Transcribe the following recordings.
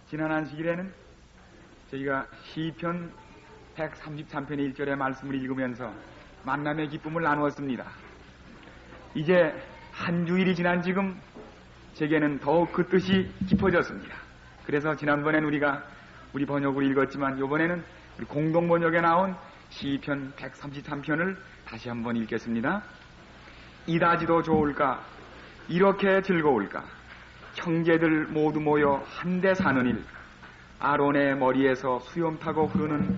지난 안식일에는 저희가 시편 133편의 1절의 말씀을 읽으면서 만남의 기쁨을 나누었습니다. 이제 한 주일이 지난 지금 제게는 더욱 그 뜻이 깊어졌습니다. 그래서 지난번에는 우리 번역으로 읽었지만 이번에는 우리 공동 번역에 나온 시편 133편을 다시 한번 읽겠습니다. 이다지도 좋을까? 이렇게 즐거울까? 형제들 모두 모여 한데 사는 일, 아론의 머리에서 수염 타고 흐르는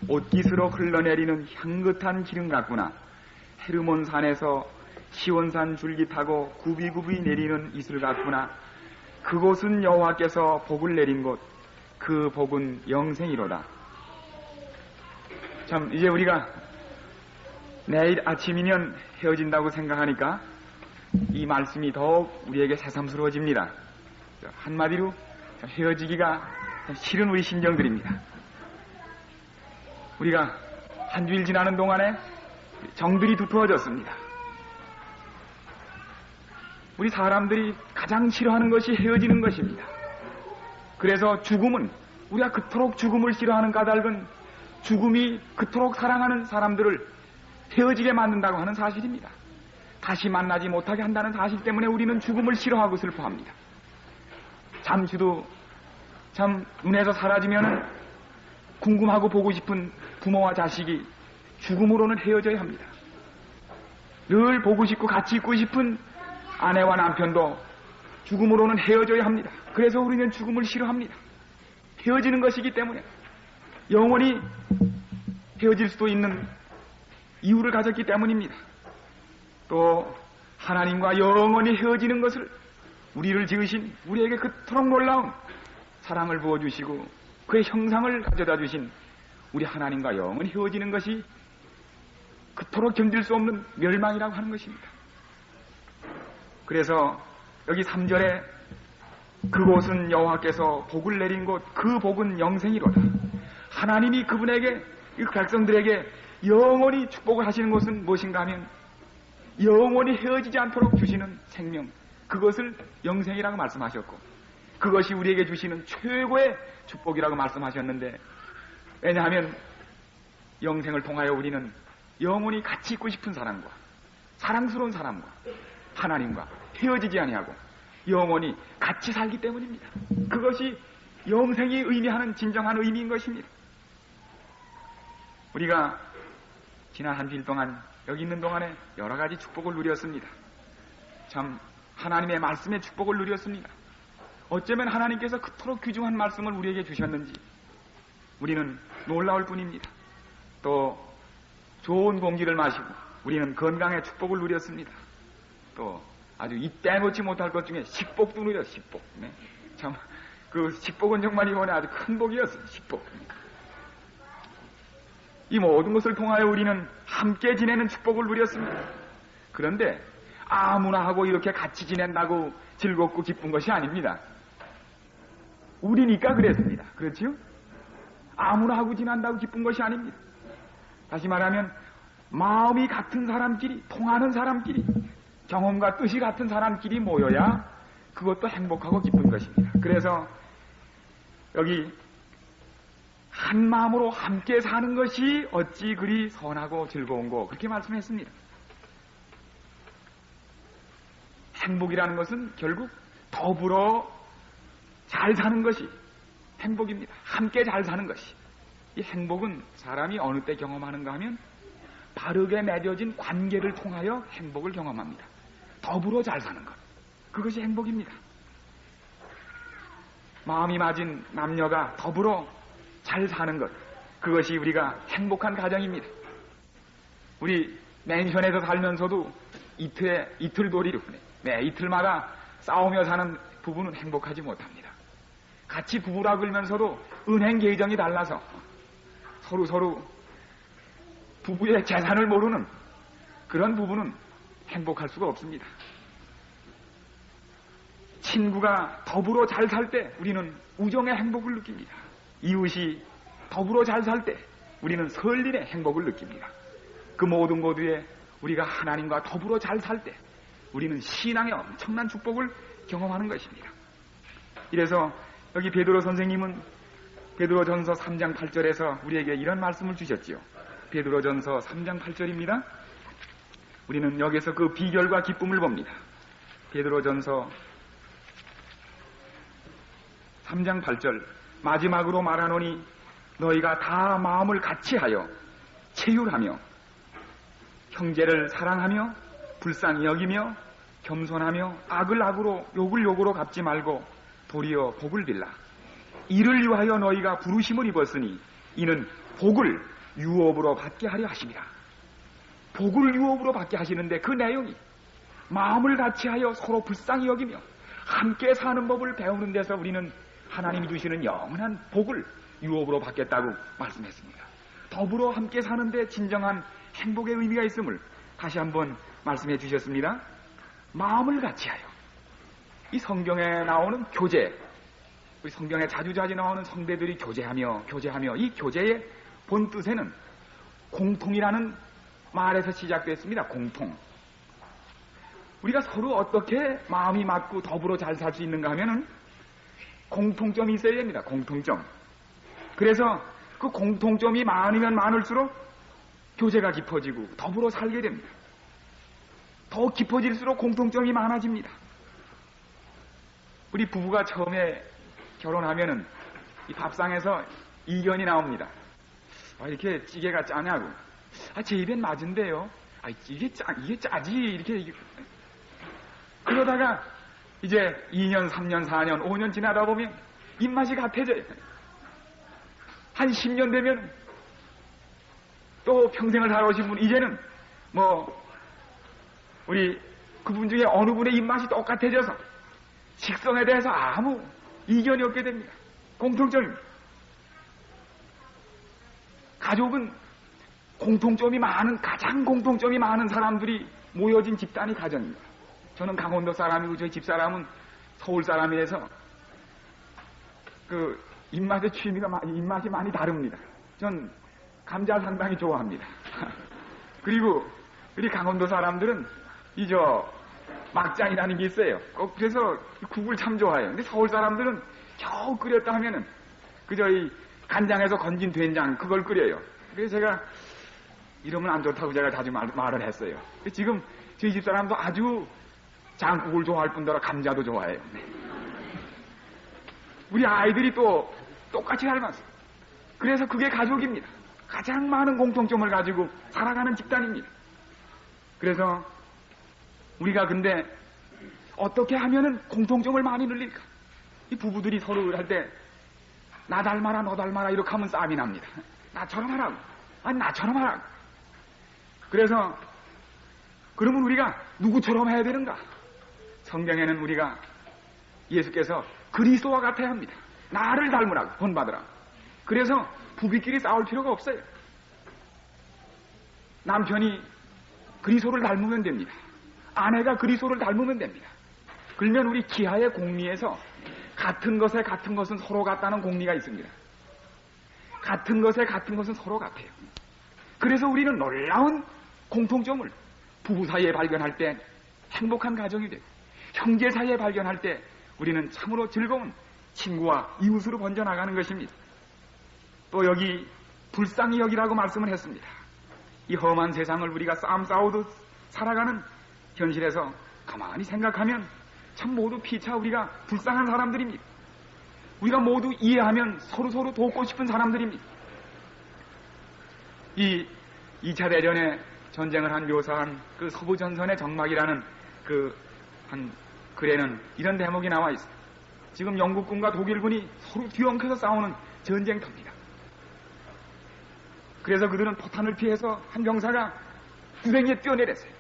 옷깃으로 흘러내리는 향긋한 기름 같구나. 헤르몬 산에서 시온산 줄기 타고 굽이굽이 내리는 이슬 같구나. 그곳은 여호와께서 복을 내린 곳, 그 복은 영생이로다. 참, 이제 우리가 내일 아침이면 헤어진다고 생각하니까 이 말씀이 더욱 우리에게 새삼스러워집니다. 한마디로 헤어지기가 싫은 우리 심정들입니다. 우리가 한 주일 지나는 동안에 정들이 두터워졌습니다. 우리 사람들이 가장 싫어하는 것이 헤어지는 것입니다. 그래서 죽음은, 우리가 그토록 죽음을 싫어하는 까닭은 죽음이 그토록 사랑하는 사람들을 헤어지게 만든다고 하는 사실입니다. 다시 만나지 못하게 한다는 사실 때문에 우리는 죽음을 싫어하고 슬퍼합니다. 잠시도 참 눈에서 사라지면 궁금하고 보고 싶은 부모와 자식이 죽음으로는 헤어져야 합니다. 늘 보고 싶고 같이 있고 싶은 아내와 남편도 죽음으로는 헤어져야 합니다. 그래서 우리는 죽음을 싫어합니다. 헤어지는 것이기 때문에, 영원히 헤어질 수도 있는 이유를 가졌기 때문입니다. 또 하나님과 영원히 헤어지는 것을 우리를 지으신, 우리에게 그토록 놀라운 사랑을 부어주시고 그의 형상을 가져다 주신 우리 하나님과 영원히 헤어지는 것이 그토록 견딜 수 없는 멸망이라고 하는 것입니다. 그래서 여기 3절에 그곳은 여호와께서 복을 내린 곳, 그 복은 영생이로다. 하나님이 그분에게, 이 백성들에게 영원히 축복을 하시는 것은 무엇인가 하면 영원히 헤어지지 않도록 주시는 생명, 그것을 영생이라고 말씀하셨고, 그것이 우리에게 주시는 최고의 축복이라고 말씀하셨는데, 왜냐하면 영생을 통하여 우리는 영원히 같이 있고 싶은 사람과, 사랑스러운 사람과, 하나님과 헤어지지 아니하고 영원히 같이 살기 때문입니다. 그것이 영생이 의미하는 진정한 의미인 것입니다. 우리가 지난 한 주일 동안 여기 있는 동안에 여러 가지 축복을 누렸습니다. 참 하나님의 말씀의 축복을 누렸습니다. 어쩌면 하나님께서 그토록 귀중한 말씀을 우리에게 주셨는지 우리는 놀라울 뿐입니다. 또 좋은 공기를 마시고 우리는 건강의 축복을 누렸습니다. 또 아주 이 빼놓지 못할 것 중에 식복도 누렸어요. 식복. 네. 참 그 식복은 정말 이번에 아주 큰 복이었어요. 식복. 이 모든 것을 통하여 우리는 함께 지내는 축복을 누렸습니다. 그런데 아무나 하고 이렇게 같이 지낸다고 즐겁고 기쁜 것이 아닙니다. 우리니까 그랬습니다. 그렇지요? 아무나 하고 지낸다고 기쁜 것이 아닙니다. 다시 말하면 마음이 같은 사람끼리, 통하는 사람끼리, 경험과 뜻이 같은 사람끼리 모여야 그것도 행복하고 기쁜 것입니다. 그래서 여기 한 마음으로 함께 사는 것이 어찌 그리 선하고 즐거운고, 그렇게 말씀했습니다. 행복이라는 것은 결국 더불어 잘 사는 것이 행복입니다. 함께 잘 사는 것이. 이 행복은 사람이 어느 때 경험하는가 하면 바르게 맺어진 관계를 통하여 행복을 경험합니다. 더불어 잘 사는 것, 그것이 행복입니다. 마음이 맞은 남녀가 더불어 잘 사는 것, 그것이 우리가 행복한 가정입니다. 우리 맨션에서 살면서도 이틀돌이로 이틀마다 싸우며 사는 부부는 행복하지 못합니다. 같이 부부라 그러면서도 은행 계정이 달라서 서로 부부의 재산을 모르는 그런 부부는 행복할 수가 없습니다. 친구가 더불어 잘 살 때 우리는 우정의 행복을 느낍니다. 이웃이 더불어 잘 살 때 우리는 설린의 행복을 느낍니다. 그 모든 것 위에 우리가 하나님과 더불어 잘 살 때 우리는 신앙의 엄청난 축복을 경험하는 것입니다. 이래서 여기 베드로 선생님은 베드로전서 3장 8절에서 우리에게 이런 말씀을 주셨지요. 베드로전서 3장 8절입니다. 우리는 여기서 그 비결과 기쁨을 봅니다. 베드로전서 3장 8절 마지막으로 말하노니 너희가 다 마음을 같이하여 체휼하며 형제를 사랑하며 불쌍히 여기며 겸손하며 악을 악으로 욕을 욕으로 갚지 말고 도리어 복을 빌라. 이를 위하여 너희가 부르심을 입었으니 이는 복을 유업으로 받게 하려 하심이라. 복을 유업으로 받게 하시는데 그 내용이 마음을 같이하여 서로 불쌍히 여기며 함께 사는 법을 배우는 데서 우리는 하나님이 주시는 영원한 복을 유업으로 받겠다고 말씀했습니다. 더불어 함께 사는데 진정한 행복의 의미가 있음을 다시 한번 말씀해 주셨습니다. 마음을 같이하여. 이 성경에 나오는 교제, 우리 성경에 자주자주 나오는 성대들이 교제하며 이 교제의 본 뜻에는 공통이라는 말에서 시작됐습니다. 공통. 우리가 서로 어떻게 마음이 맞고 더불어 잘 살 수 있는가 하면은 공통점이 있어야 됩니다. 공통점. 그래서 그 공통점이 많으면 많을수록 교제가 깊어지고 더불어 살게 됩니다. 더 깊어질수록 공통점이 많아집니다. 우리 부부가 처음에 결혼하면은 이 밥상에서 이견이 나옵니다. 이렇게 찌개가 짜냐고. 제 입엔 맞은데요. 이게 짜지. 이렇게. 그러다가 이제 2년, 3년, 4년, 5년 지나다 보면 입맛이 같아져요. 한 10년 되면 또 평생을 살아오신 분, 이제는 우리 그분 중에 어느 분의 입맛이 똑같아져서 식성에 대해서 아무 이견이 없게 됩니다. 공통점입니다. 가족은 가장 공통점이 많은 사람들이 모여진 집단이 가정입니다. 저는 강원도 사람이고 저희 집사람은 서울 사람이라서 그 입맛의 입맛이 많이 다릅니다. 전 감자 상당히 좋아합니다. 그리고 우리 강원도 사람들은 막장이라는 게 있어요. 그래서 국을 참 좋아해요. 근데 서울 사람들은 겨우 끓였다 하면은 그저 이 간장에서 건진 된장 그걸 끓여요. 그래서 제가 이러면 안 좋다고 제가 자주 말을 했어요. 지금 저희 집 사람도 아주 장국을 좋아할 뿐더러 감자도 좋아해요. 우리 아이들이 또 똑같이 닮았어요. 그래서 그게 가족입니다. 가장 많은 공통점을 가지고 살아가는 집단입니다. 그래서 우리가 근데 어떻게 하면은 공통점을 많이 늘릴까? 이 부부들이 서로 할 때 나 닮아라 너 닮아라 이렇게 하면 싸움이 납니다. 나처럼 하라고. 나처럼 하라고. 그래서 그러면 우리가 누구처럼 해야 되는가? 성경에는 우리가 예수께서 그리스도와 같아야 합니다. 나를 닮으라고 본받으라고. 그래서 부부끼리 싸울 필요가 없어요. 남편이 그리스도를 닮으면 됩니다. 아내가 그리스도를 닮으면 됩니다. 그러면 우리 기하의 공리에서 같은 것에 같은 것은 서로 같다는 공리가 있습니다. 같은 것에 같은 것은 서로 같아요. 그래서 우리는 놀라운 공통점을 부부 사이에 발견할 때 행복한 가정이 되고 형제 사이에 발견할 때 우리는 참으로 즐거운 친구와 이웃으로 번져나가는 것입니다. 또 여기 불쌍히 여기라고 말씀을 했습니다. 이 험한 세상을 우리가 싸우듯 살아가는 현실에서 가만히 생각하면 참 모두 피차 우리가 불쌍한 사람들입니다. 우리가 모두 이해하면 서로 돕고 싶은 사람들입니다. 이 2차 대전에 전쟁을 한 묘사한 그 서부전선의 정막이라는 한 글에는 이런 대목이 나와 있어요. 지금 영국군과 독일군이 서로 뒤엉켜서 싸우는 전쟁터입니다. 그래서 그들은 포탄을 피해서 한 병사가 구덩이에 뛰어내렸어요.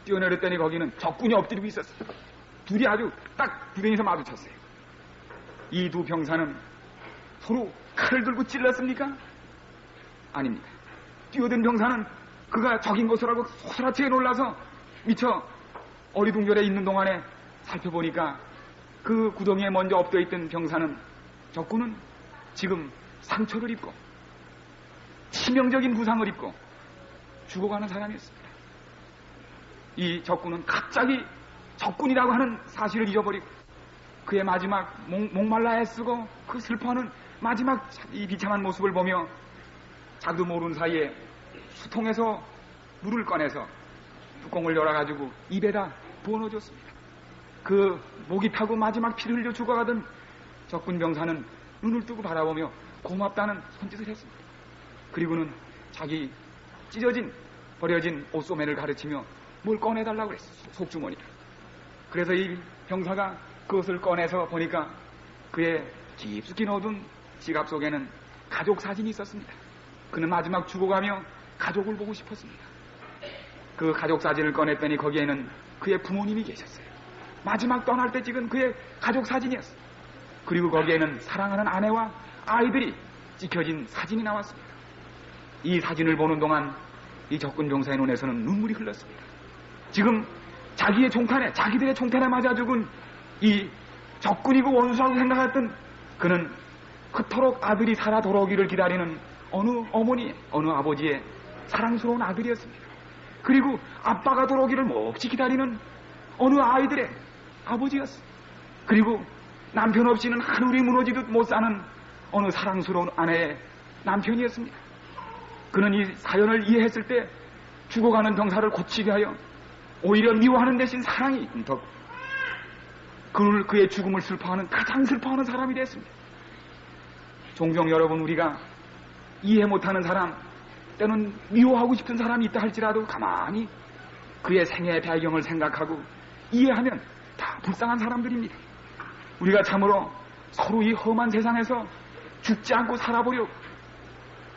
뛰어내렸더니 거기는 적군이 엎드리고 있었어요. 둘이 아주 딱 구덩이에서 마주쳤어요. 이 두 병사는 서로 칼을 들고 찔렀습니까? 아닙니다. 뛰어든 병사는 그가 적인 것을 알고 소스라치게 놀라서 미처 어리둥절해 있는 동안에 살펴보니까 그 구덩이에 먼저 엎드려 있던 병사는, 적군은 지금 상처를 입고 치명적인 부상을 입고 죽어가는 사람이었습니다. 이 적군은 갑자기 적군이라고 하는 사실을 잊어버리고 그의 마지막 목말라 애쓰고 그 슬퍼하는 마지막 이 비참한 모습을 보며 자기도 모르는 사이에 수통에서 물을 꺼내서 뚜껑을 열어가지고 입에다 부어넣어줬습니다. 그 목이 타고 마지막 피를 흘려 죽어가던 적군 병사는 눈을 뜨고 바라보며 고맙다는 손짓을 했습니다. 그리고는 자기 찢어진 버려진 옷소매를 가르치며 뭘 꺼내달라고 그랬어요. 속주머니. 그래서 이 병사가 그것을 꺼내서 보니까 그의 깊숙이 넣어둔 지갑 속에는 가족 사진이 있었습니다. 그는 마지막 죽어가며 가족을 보고 싶었습니다. 그 가족 사진을 꺼냈더니 거기에는 그의 부모님이 계셨어요. 마지막 떠날 때 찍은 그의 가족 사진이었어요. 그리고 거기에는 사랑하는 아내와 아이들이 찍혀진 사진이 나왔습니다. 이 사진을 보는 동안 이 적군 병사의 눈에서는 눈물이 흘렀습니다. 지금 자기의 총탄에, 자기들의 총탄에 맞아 죽은 이 적군이고 원수라고 생각했던 그는 그토록 아들이 살아 돌아오기를 기다리는 어느 어머니, 어느 아버지의 사랑스러운 아들이었습니다. 그리고 아빠가 돌아오기를 몹시 기다리는 어느 아이들의 아버지였습니다. 그리고 남편 없이는 하늘이 무너지듯 못 사는 어느 사랑스러운 아내의 남편이었습니다. 그는 이 사연을 이해했을 때 죽어가는 병사를 고치게 하여 오히려 미워하는 대신 사랑이 더 그의 죽음을 슬퍼하는 가장 슬퍼하는 사람이 됐습니다. 종종 여러분 우리가 이해 못하는 사람, 때는 미워하고 싶은 사람이 있다 할지라도 가만히 그의 생애의 배경을 생각하고 이해하면 다 불쌍한 사람들입니다. 우리가 참으로 서로 이 험한 세상에서 죽지 않고 살아보려고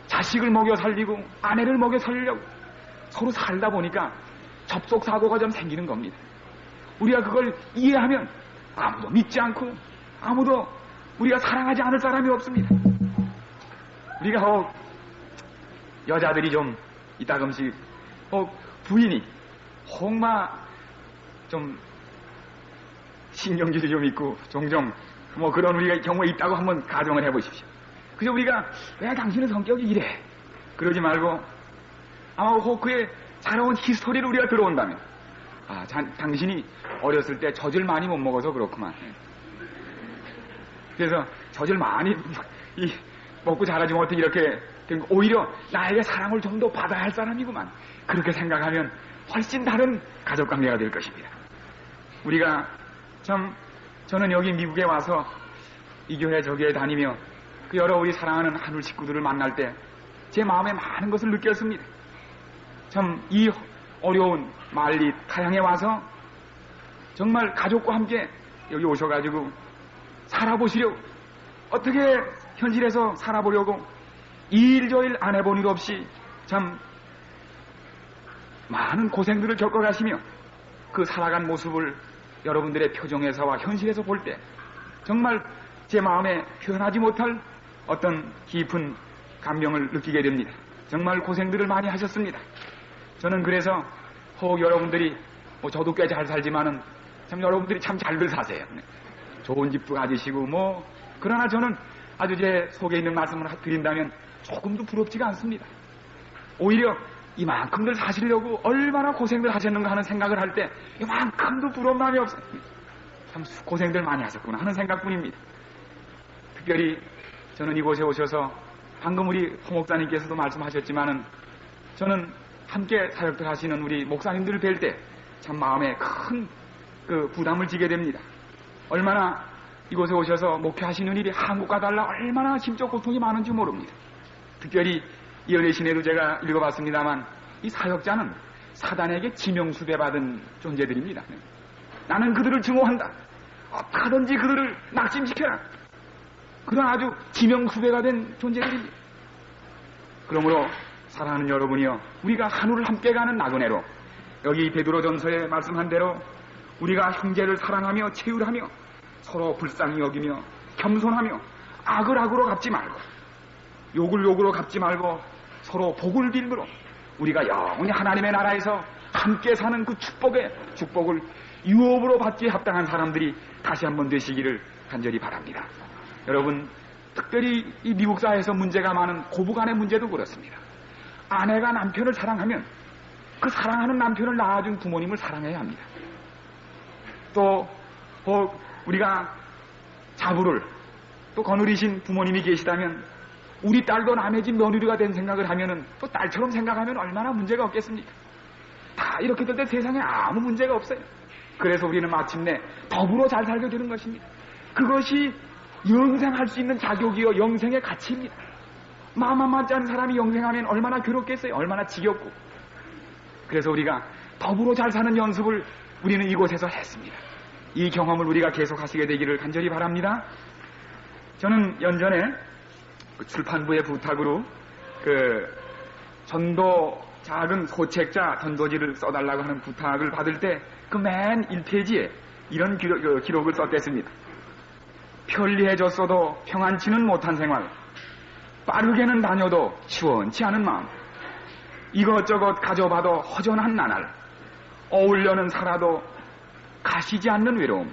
자식을 먹여 살리고 아내를 먹여 살리려고 서로 살다 보니까 접촉사고가 좀 생기는 겁니다. 우리가 그걸 이해하면 아무도 믿지 않고 아무도 우리가 사랑하지 않을 사람이 없습니다. 우리가 여자들이 좀 이따금씩 부인이 홍마 좀 신경질이 좀 있고 종종 그런 우리가 경우에 있다고 한번 가정을 해보십시오. 그래서 우리가 왜 당신의 성격이 이래? 그러지 말고 아마 그의 자라온 히스토리를 우리가 들어온다면 당신이 어렸을 때 젖을 많이 못 먹어서 그렇구만. 그래서 젖을 많이 먹고 자라지 못해 이렇게 오히려 나에게 사랑을 좀 더 받아야 할 사람이구만. 그렇게 생각하면 훨씬 다른 가족관계가 될 것입니다. 우리가 저는 여기 미국에 와서 이 교회 저 교회 다니며 그 여러 우리 사랑하는 하늘 식구들을 만날 때 제 마음에 많은 것을 느꼈습니다. 이 어려운 말리 타향에 와서 정말 가족과 함께 여기 오셔가지고 살아보시려고 어떻게 현실에서 살아보려고 일조일 안 해본 일 없이 많은 고생들을 겪어가시며 그 살아간 모습을 여러분들의 표정에서와 현실에서 볼 때 정말 제 마음에 표현하지 못할 어떤 깊은 감명을 느끼게 됩니다. 정말 고생들을 많이 하셨습니다. 저는 그래서 혹 여러분들이 저도 꽤 잘 살지만은 여러분들이 참 잘들 사세요. 좋은 집도 가지시고 그러나 저는 아주 제 속에 있는 말씀을 드린다면 조금도 부럽지가 않습니다. 오히려 이만큼들 사시려고 얼마나 고생들 하셨는가 하는 생각을 할 때 이만큼도 부러운 마음이 없어요. 참 고생들 많이 하셨구나 하는 생각뿐입니다. 특별히 저는 이곳에 오셔서 방금 우리 홍 목사님께서도 말씀하셨지만은 저는 함께 사역들 하시는 우리 목사님들을 뵐 때 참 마음에 큰 부담을 지게 됩니다. 얼마나 이곳에 오셔서 목회하시는 일이 한국과 달라 얼마나 심적 고통이 많은지 모릅니다. 특별히 이 연애 신에도 제가 읽어봤습니다만 이 사역자는 사단에게 지명수배받은 존재들입니다. 나는 그들을 증오한다. 어떻게든지 그들을 낙심시켜라. 그런 아주 지명수배가 된 존재들입니다. 그러므로 사랑하는 여러분이여, 우리가 하늘을 함께 가는 나그네로 여기 베드로전서에 말씀한 대로 우리가 형제를 사랑하며 채울하며 서로 불쌍히 여기며 겸손하며 악을 악으로 갚지 말고 욕을 욕으로 갚지 말고 서로 복을 빌므로 우리가 영원히 하나님의 나라에서 함께 사는 그 축복을 유업으로 받기에 합당한 사람들이 다시 한번 되시기를 간절히 바랍니다. 여러분, 특별히 이 미국 사회에서 문제가 많은 고부간의 문제도 그렇습니다. 아내가 남편을 사랑하면 그 사랑하는 남편을 낳아준 부모님을 사랑해야 합니다. 또 우리가 자부를 또 거느리신 부모님이 계시다면 우리 딸도 남의 집 며느리가 된 생각을 하면은 또 딸처럼 생각하면 얼마나 문제가 없겠습니까? 다 이렇게 될 때 세상에 아무 문제가 없어요. 그래서 우리는 마침내 더불어 잘 살게 되는 것입니다. 그것이 영생할 수 있는 자격이요 영생의 가치입니다. 마음만 맞지 않은 사람이 영생하면 얼마나 괴롭겠어요. 얼마나 지겹고. 그래서 우리가 더불어 잘 사는 연습을 우리는 이곳에서 했습니다. 이 경험을 우리가 계속하시게 되기를 간절히 바랍니다. 저는 연전에 출판부의 부탁으로 전도 작은 소책자 전도지를 써달라고 하는 부탁을 받을 때 그 맨 1페이지에 이런 기록을 썼댔습니다. 편리해졌어도 평안치는 못한 생활, 빠르게는 다녀도 시원치 않은 마음, 이것저것 가져봐도 허전한 나날, 어울려는 살아도 가시지 않는 외로움.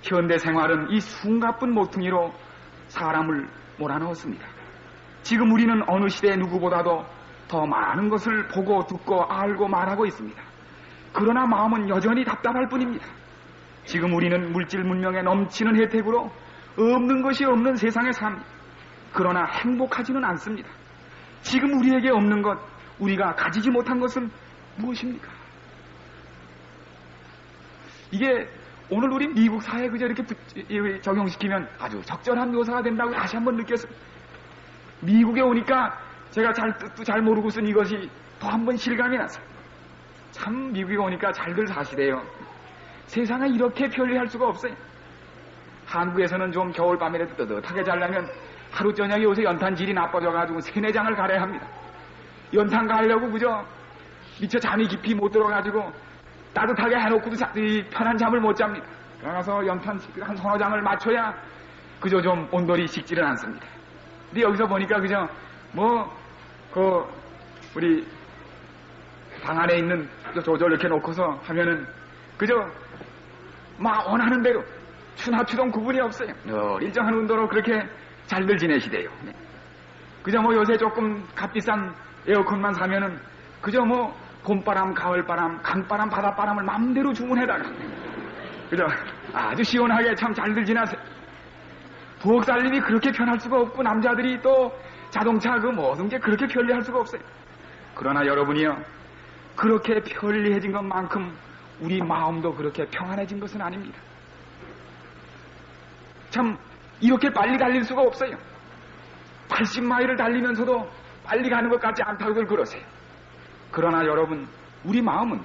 현대 생활은 이 숨가쁜 모퉁이로 사람을 몰아넣었습니다. 지금 우리는 어느 시대 누구보다도 더 많은 것을 보고 듣고 알고 말하고 있습니다. 그러나 마음은 여전히 답답할 뿐입니다. 지금 우리는 물질 문명에 넘치는 혜택으로 없는 것이 없는 세상에 삽니다. 그러나 행복하지는 않습니다. 지금 우리에게 없는 것, 우리가 가지지 못한 것은 무엇입니까? 이게 오늘 우리 미국 사회에 그저 이렇게 적용시키면 아주 적절한 묘사가 된다고 다시 한번 느꼈습니다. 미국에 오니까 제가 뜻도 잘 모르고 쓴 이것이 더 한 번 실감이 났어요. 참 미국에 오니까 잘들 사시대요. 세상에 이렇게 편리할 수가 없어요. 한국에서는 좀 겨울밤에라도 뜨뜻하게 자려면 하루 저녁에 요새 연탄질이 나빠져가지고 3-4장을 갈아야 합니다. 연탄 가려고 그저 미처 잠이 깊이 못 들어가지고 따뜻하게 해놓고도 편한 잠을 못 잡니다. 그러나서 연탄 한 3-4장을 맞춰야 그저 좀 온돌이 식지는 않습니다. 근데 여기서 보니까 그저 우리 방 안에 있는 조절 이렇게 놓고서 하면은 그저 막 원하는 대로 추나추동 구분이 없어요. 일정한 온도로 그렇게 잘들 지내시대요. 네. 그저 요새 조금 값비싼 에어컨만 사면은 그저 봄바람, 가을바람, 강바람, 바닷바람을 마음대로 주문해다가 그저 아주 시원하게 참 잘들 지나세요. 부엌 살림이 그렇게 편할 수가 없고 남자들이 또 자동차 모든 게 그렇게 편리할 수가 없어요. 그러나 여러분이요, 그렇게 편리해진 것만큼 우리 마음도 그렇게 평안해진 것은 아닙니다. 참 이렇게 빨리 달릴 수가 없어요. 80마일을 달리면서도 빨리 가는 것 같지 않다고들 그러세요. 그러나 여러분, 우리 마음은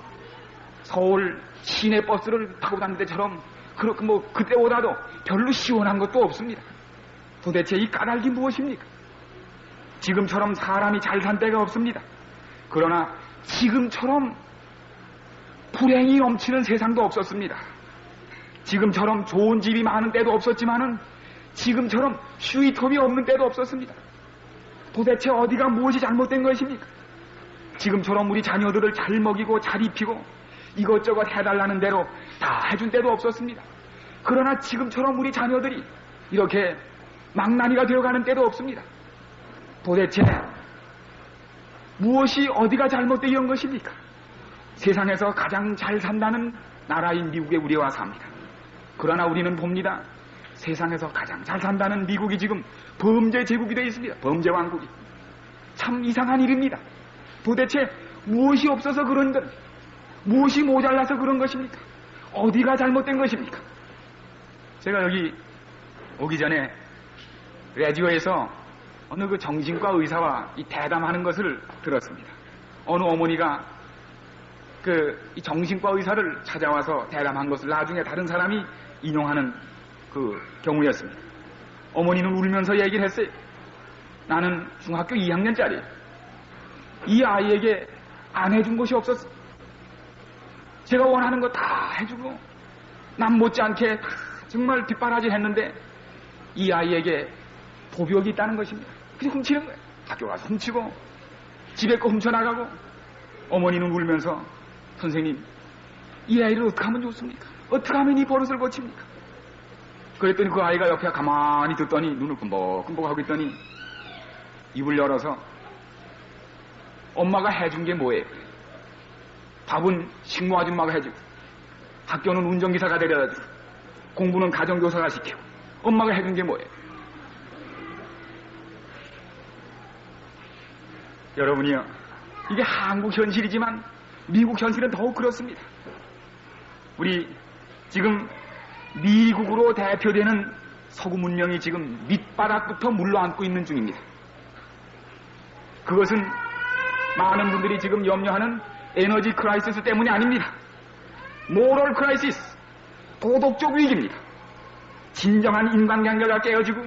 서울 시내 버스를 타고 다닐 때처럼 그렇게 그때보다도 별로 시원한 것도 없습니다. 도대체 이 까닭이 무엇입니까? 지금처럼 사람이 잘 산 때가 없습니다. 그러나 지금처럼 불행이 넘치는 세상도 없었습니다. 지금처럼 좋은 집이 많은 때도 없었지만은 지금처럼 슈이톱이 없는 때도 없었습니다. 도대체 어디가 무엇이 잘못된 것입니까? 지금처럼 우리 자녀들을 잘 먹이고 잘 입히고 이것저것 해달라는 대로 다 해준 때도 없었습니다. 그러나 지금처럼 우리 자녀들이 이렇게 망나니가 되어가는 때도 없습니다. 도대체 무엇이 어디가 잘못되어 온 것입니까? 세상에서 가장 잘 산다는 나라인 미국에 우리와 삽니다. 그러나 우리는 봅니다. 세상에서 가장 잘 산다는 미국이 지금 범죄 제국이 되어 있습니다. 범죄 왕국이. 참 이상한 일입니다. 도대체 무엇이 없어서 그런 것, 무엇이 모자라서 그런 것입니까? 어디가 잘못된 것입니까? 제가 여기 오기 전에 라디오에서 어느 정신과 의사와 이 대담하는 것을 들었습니다. 어느 어머니가 이 정신과 의사를 찾아와서 대담한 것을 나중에 다른 사람이 인용하는 그 경우였습니다. 어머니는 울면서 얘기를 했어요. 나는 중학교 2학년짜리. 이 아이에게 안 해준 것이 없었어. 제가 원하는 거 다 해주고 남 못지않게 다 정말 뒷바라지 했는데 이 아이에게 도벽이 있다는 것입니다. 그냥 훔치는 거예요. 학교 가서 훔치고 집에 거 훔쳐나가고. 어머니는 울면서 선생님, 이 아이를 어떻게 하면 좋습니까? 어떻게 하면 이 버릇을 고칩니까? 그랬더니 그 아이가 옆에 가만히 듣더니 눈을 끔벅끔벅 하고 있더니 입을 열어서 엄마가 해준 게 뭐예요? 밥은 식모 아줌마가 해주고 학교는 운전기사가 데려다주고 공부는 가정교사가 시키고 엄마가 해준 게 뭐예요? 여러분이요, 이게 한국 현실이지만 미국 현실은 더욱 그렇습니다. 우리 지금 미국으로 대표되는 서구 문명이 지금 밑바닥부터 물러앉고 있는 중입니다. 그것은 많은 분들이 지금 염려하는 에너지 크라이시스 때문이 아닙니다. 모럴 크라이시스, 도덕적 위기입니다. 진정한 인간관계가 깨어지고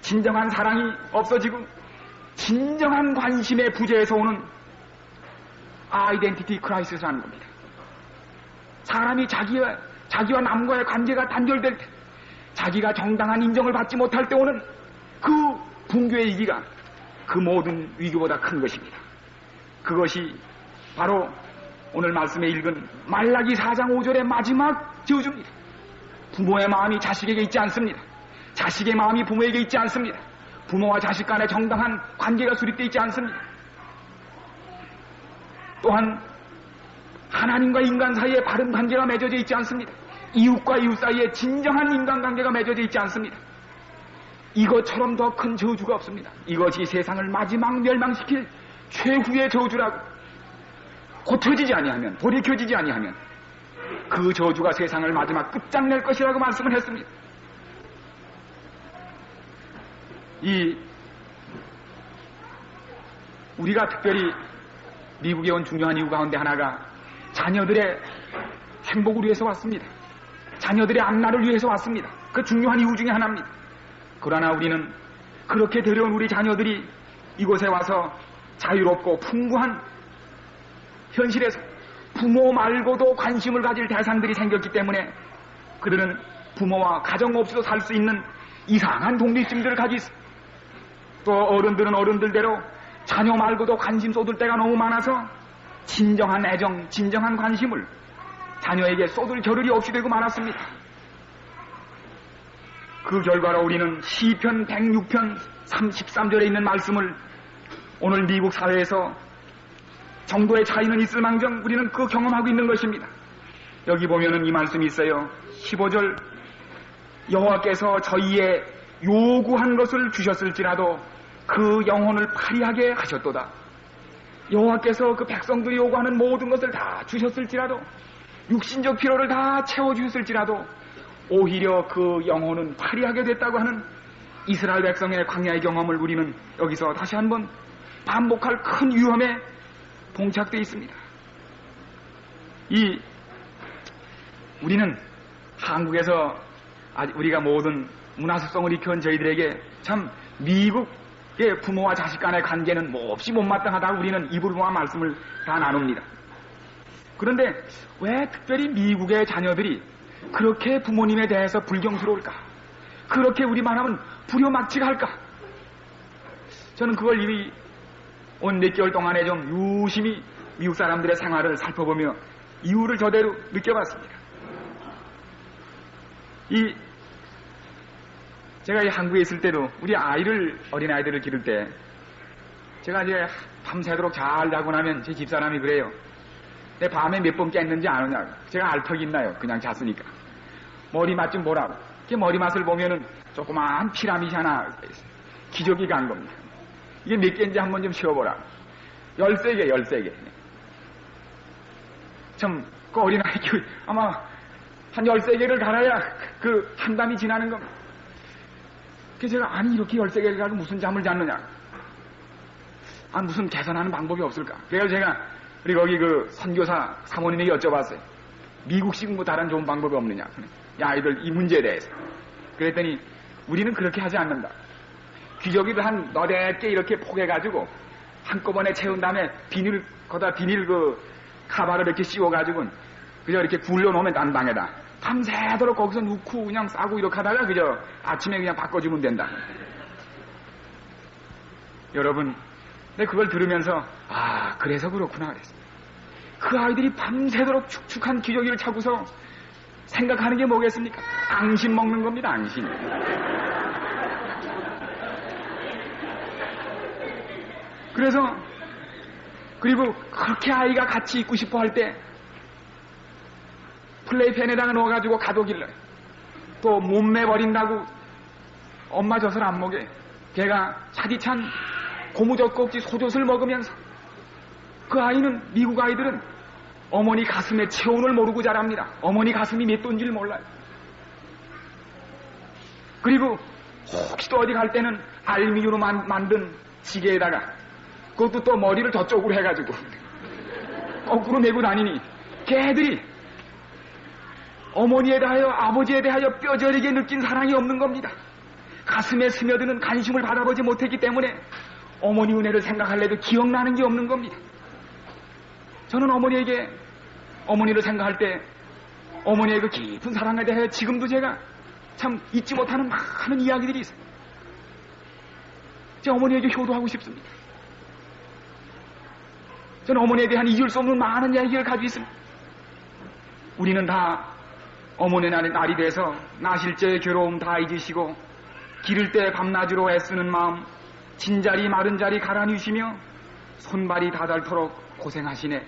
진정한 사랑이 없어지고 진정한 관심의 부재에서 오는 아이덴티티 크라이시스라는 겁니다. 사람이 자기와 남과의 관계가 단절될 때, 자기가 정당한 인정을 받지 못할 때 오는 그 붕괴의 위기가 그 모든 위기보다 큰 것입니다. 그것이 바로 오늘 말씀에 읽은 말라기 4장 5절의 마지막 저주입니다. 부모의 마음이 자식에게 있지 않습니다. 자식의 마음이 부모에게 있지 않습니다. 부모와 자식 간의 정당한 관계가 수립되어 있지 않습니다. 또한 하나님과 인간 사이에 바른 관계가 맺어져 있지 않습니다. 이웃과 이웃 사이에 진정한 인간관계가 맺어져 있지 않습니다. 이것처럼 더 큰 저주가 없습니다. 이것이 세상을 마지막 멸망시킬 최후의 저주라고. 고쳐지지 아니하면, 돌이켜지지 아니하면 그 저주가 세상을 마지막 끝장낼 것이라고 말씀을 했습니다. 우리가 특별히 미국에 온 중요한 이유 가운데 하나가 자녀들의 행복을 위해서 왔습니다. 자녀들의 앞날을 위해서 왔습니다. 그 중요한 이유 중에 하나입니다. 그러나 우리는 그렇게 데려온 우리 자녀들이 이곳에 와서 자유롭고 풍부한 현실에서 부모 말고도 관심을 가질 대상들이 생겼기 때문에 그들은 부모와 가정 없이도 살 수 있는 이상한 독립심들을 가지고 있습니다. 또 어른들은 어른들대로 자녀 말고도 관심 쏟을 때가 너무 많아서 진정한 애정, 진정한 관심을 자녀에게 쏟을 겨를이 없이 되고 말았습니다. 그 결과로 우리는 시편 106편 33절에 있는 말씀을 오늘 미국 사회에서 정도의 차이는 있을 망정 우리는 그 경험하고 있는 것입니다. 여기 보면은 이 말씀이 있어요. 15절 여호와께서 저희의 요구한 것을 주셨을지라도 그 영혼을 파리하게 하셨도다. 여호와께서 그 백성들이 요구하는 모든 것을 다 주셨을지라도 육신적 필요를 다 채워주셨을지라도 오히려 그 영혼은 파리하게 됐다고 하는 이스라엘 백성의 광야의 경험을 우리는 여기서 다시 한번 반복할 큰 위험에 봉착되어 있습니다. 우리는 한국에서 우리가 모든 문화습성을 익혀온 저희들에게 참 미국의 부모와 자식 간의 관계는 몹시 못마땅하다고 우리는 입을 모아 말씀을 다 나눕니다. 그런데 왜 특별히 미국의 자녀들이 그렇게 부모님에 대해서 불경스러울까? 그렇게 우리만 하면 불효막지할까? 저는 그걸 이미 온 몇 개월 동안에 좀 유심히 미국 사람들의 생활을 살펴보며 이유를 저대로 느껴봤습니다. 제가 이 한국에 있을 때도 우리 어린아이들을 기를 때 제가 이제 밤새도록 잘 자고 나면 제 집사람이 그래요. 내 밤에 몇 번 깼는지 아느냐고. 제가 알 턱이 있나요? 그냥 잤으니까. 머리맛 좀 보라고. 그 머리맛을 보면은 조그마한 피라밋이 하나 기저귀가 간 겁니다. 이게 몇 개인지 한번 좀 쉬어보라. 13개. 참, 그 어린아이 아마 한 13개를 갈아야 그 한담이 지나는 겁니다. 그래서 제가 이렇게 13개를 가지고 무슨 잠을 잤느냐. 무슨 계산하는 방법이 없을까. 그래서 제가 우리 거기 그 선교사 사모님에게 여쭤봤어요. 미국식 뭐 다른 좋은 방법이 없느냐. 아이들 이 문제에 대해서. 그랬더니 우리는 그렇게 하지 않는다. 기저귀를 한 너댓 개 이렇게 포개가지고 한꺼번에 채운 다음에 비닐 그 카바를 이렇게 씌워가지고 그저 이렇게 굴려놓으면 난방에다. 밤새도록 거기서 넣고 그냥 싸고 이렇게 하다가 그저 아침에 그냥 바꿔주면 된다. 여러분, 근데 그걸 들으면서 그래서 그렇구나 그랬습니다. 그 아이들이 밤새도록 축축한 기저귀를 차고서 생각하는 게 뭐겠습니까? 앙심 먹는 겁니다. 앙심. 그리고 그렇게 아이가 같이 있고 싶어 할 때 플레이팬에다가 넣어가지고 가둬길래 또 몸매 버린다고 엄마 젖을 안 먹여. 걔가 차디찬 고무젖꼭지 소젖을 먹으면서 그 아이는, 미국 아이들은 어머니 가슴의 체온을 모르고 자랍니다. 어머니 가슴이 몇 도인지를 몰라요. 그리고 혹시 또 어디 갈 때는 알미늄으로 만든 지게에다가 그것도 또 머리를 저쪽으로 해가지고 거꾸로 메고 다니니 걔들이 어머니에 대하여 아버지에 대하여 뼈저리게 느낀 사랑이 없는 겁니다. 가슴에 스며드는 관심을 받아보지 못했기 때문에 어머니 은혜를 생각할래도 기억나는 게 없는 겁니다. 저는 어머니를 생각할 때 어머니의 그 깊은 사랑에 대하여 지금도 제가 참 잊지 못하는 많은 이야기들이 있어요. 제 어머니에게 효도하고 싶습니다. 저는 어머니에 대한 잊을 수 없는 많은 이야기를 가지고 있습니다. 우리는 다 어머니 날이 돼서 나실 때의 괴로움 다 잊으시고 기를 때 밤낮으로 애쓰는 마음, 진자리 마른 자리 갈아뉘시며 손발이 다 닳도록 고생하시네.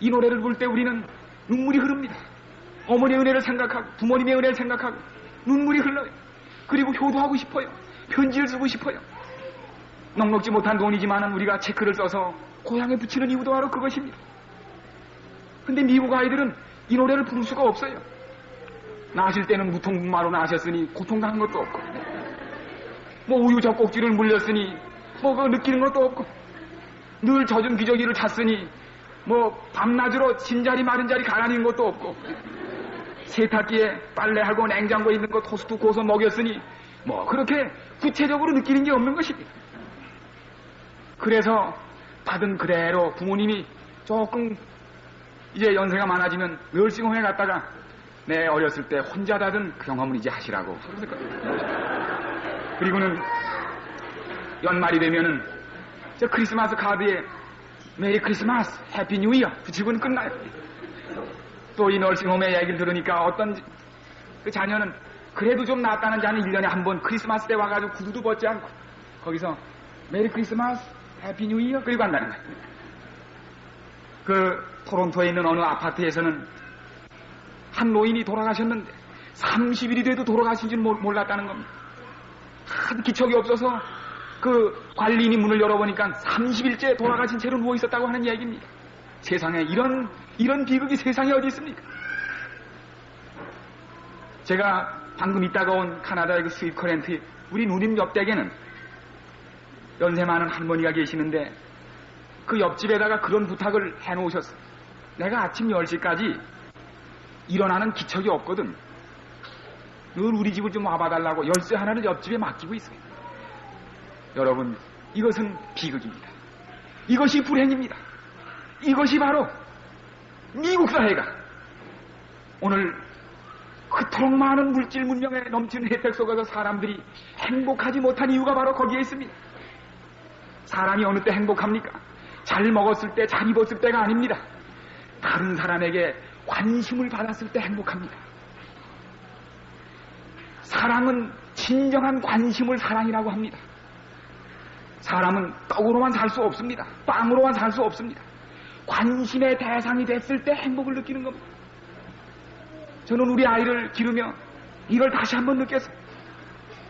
이 노래를 부를 때 우리는 눈물이 흐릅니다. 어머니의 은혜를 생각하고 부모님의 은혜를 생각하고 눈물이 흘러요. 그리고 효도하고 싶어요. 편지를 쓰고 싶어요. 넉넉지 못한 돈이지만 우리가 체크를 써서 고향에 붙이는 이유도 바로 그것입니다. 근데 미국 아이들은 이 노래를 부를 수가 없어요. 나실 때는 무통분마로 나셨으니 고통당한 것도 없고, 뭐 우유 젖꼭지를 물렸으니 뭐 그거 느끼는 것도 없고, 늘 젖은 기저귀를 찼으니 뭐 밤낮으로 진자리 마른 자리 갈아내는 것도 없고, 세탁기에 빨래하고 냉장고에 있는 거 토스트 구워서 먹였으니 뭐 그렇게 구체적으로 느끼는 게 없는 것입니다. 그래서 받은 그대로 부모님이 조금 이제 연세가 많아지면 널싱홈에 갔다가 내 어렸을 때 혼자 다던 경험을 이제 하시라고. 그리고는 연말이 되면은 저 크리스마스 카드에 메리 크리스마스, 해피 뉴 이어 붙이고는 끝나요. 또 이 널싱홈의 얘기를 들으니까 어떤 그 자녀는 그래도 좀 낫다는 자는 1년에 한 번 크리스마스 때 와가지고 구두도 벗지 않고 거기서 메리 크리스마스, 해피 뉴 이어 그리고 간다는 거예요. 그 토론토에 있는 어느 아파트에서는 한 노인이 돌아가셨는데 30일이 돼도 돌아가신 줄 몰랐다는 겁니다. 한 기척이 없어서 그 관리인이 문을 열어보니까 30일째 돌아가신 채로 누워 있었다고 하는 이야기입니다. 세상에 이런 비극이 세상에 어디 있습니까? 제가 방금 있다가 온 카나다의 그 스윗 커렌트, 우리 누님 옆댁에는 연세 많은 할머니가 계시는데 그 옆집에다가 그런 부탁을 해놓으셨어요. 내가 아침 10시까지 일어나는 기척이 없거든. 늘 우리 집을 좀 와봐달라고 열쇠 하나를 옆집에 맡기고 있어요. 여러분, 이것은 비극입니다. 이것이 불행입니다. 이것이 바로 미국 사회가 오늘 그토록 많은 물질 문명에 넘치는 혜택 속에서 사람들이 행복하지 못한 이유가 바로 거기에 있습니다. 사람이 어느 때 행복합니까? 잘 먹었을 때, 잘 입었을 때가 아닙니다. 다른 사람에게 관심을 받았을 때 행복합니다. 사랑은 진정한 관심을 사랑이라고 합니다. 사람은 떡으로만 살 수 없습니다. 빵으로만 살 수 없습니다. 관심의 대상이 됐을 때 행복을 느끼는 겁니다. 저는 우리 아이를 기르며 이걸 다시 한번 느꼈어요.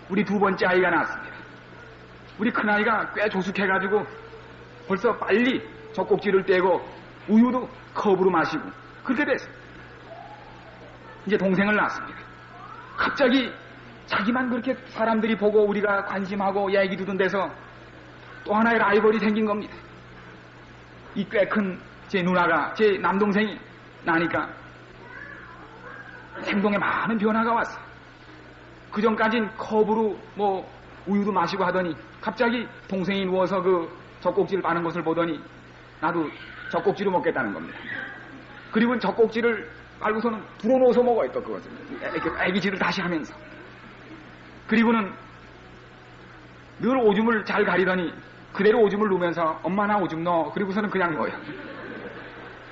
우리 두 번째 아이가 낳았습니다. 우리 큰아이가 꽤 조숙해가지고 벌써 빨리 젖꼭지를 떼고 우유도 컵으로 마시고 그렇게 됐어요. 이제 동생을 낳았습니다. 갑자기 자기만 그렇게 사람들이 보고 우리가 관심하고 얘기 듣는 데서 또 하나의 라이벌이 생긴 겁니다. 이 꽤 큰 제 누나가, 제 남동생이 나니까 행동에 많은 변화가 왔어요. 그전까진 컵으로 뭐 우유도 마시고 하더니 갑자기 동생이 누워서 그 젖꼭지를 빠는 것을 보더니 나도 젖꼭지로 먹겠다는 겁니다. 그리고 젖꼭지를 빨고서는 불어넣어서 먹어요, 또 그것을. 애기질을 다시 하면서. 그리고는 늘 오줌을 잘 가리더니 그대로 오줌을 누면서 엄마 나 오줌 넣어. 그리고서는 그냥 넣어요.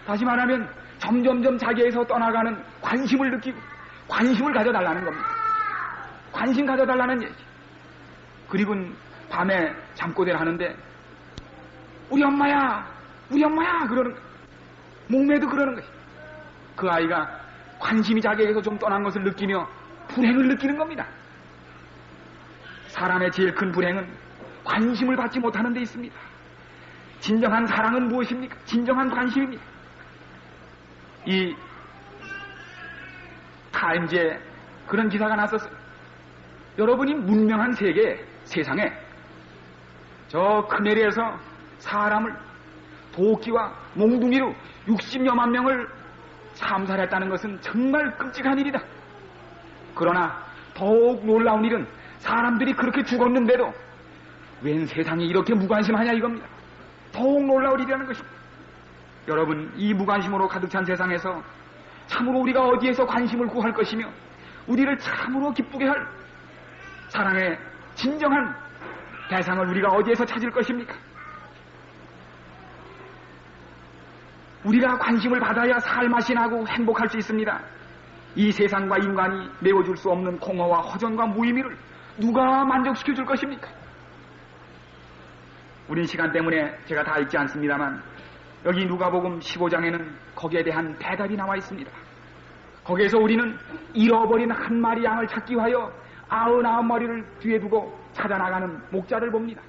다시 말하면 점점점 자기에서 떠나가는 관심을 느끼고 관심을 가져달라는 겁니다. 관심 가져달라는 얘기. 그리고는 밤에 잠꼬대를 하는데 우리 엄마야 그러는 거예요. 목매도 그러는 거예요. 그 아이가 관심이 자기에게서 좀 떠난 것을 느끼며 불행을 느끼는 겁니다. 사람의 제일 큰 불행은 관심을 받지 못하는 데 있습니다. 진정한 사랑은 무엇입니까? 진정한 관심입니다. 이 타임즈에 그런 기사가 났었어요. 여러분이 문명한 세상에 저 크메리에서 사람을 도끼와 몽둥이로 60여만 명을 참살했다는 것은 정말 끔찍한 일이다. 그러나 더욱 놀라운 일은 사람들이 그렇게 죽었는데도 웬 세상이 이렇게 무관심하냐 이겁니다. 더욱 놀라운 일이라는 것입니다. 여러분, 이 무관심으로 가득 찬 세상에서 참으로 우리가 어디에서 관심을 구할 것이며 우리를 참으로 기쁘게 할 사랑의 진정한 대상을 우리가 어디에서 찾을 것입니까? 우리가 관심을 받아야 살맛이 나고 행복할 수 있습니다. 이 세상과 인간이 메워줄 수 없는 공허와 허전과 무의미를 누가 만족시켜 줄 것입니까? 우린 시간 때문에 제가 다 읽지 않습니다만 여기 누가복음 15장에는 거기에 대한 대답이 나와 있습니다. 거기에서 우리는 잃어버린 한 마리 양을 찾기 위하여 99마리를 뒤에 두고 찾아나가는 목자를 봅니다.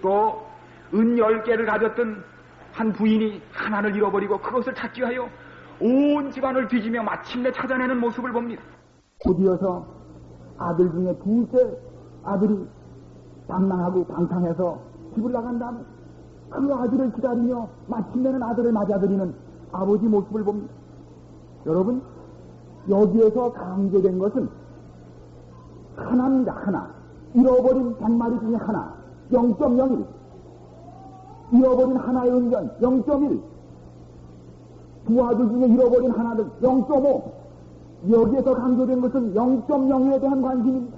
또 은 10개를 가졌던 한 부인이 하나를 잃어버리고 그것을 찾기 위하여 온 집안을 뒤지며 마침내 찾아내는 모습을 봅니다. 곧이어서 아들 중에 둘째 아들이 방랑하고 방탕해서 집을 나간 다음에 그 아들을 기다리며 마침내는 아들을 맞아들이는 아버지 모습을 봅니다. 여러분, 여기에서 강조된 것은 하나입니다. 하나. 잃어버린 100마리 중에 하나. 0.01. 잃어버린 하나의 은견 0.1. 두 아들 중에 잃어버린 하나들 0.5. 여기에서 강조된 것은 0.0에 대한 관심입니다.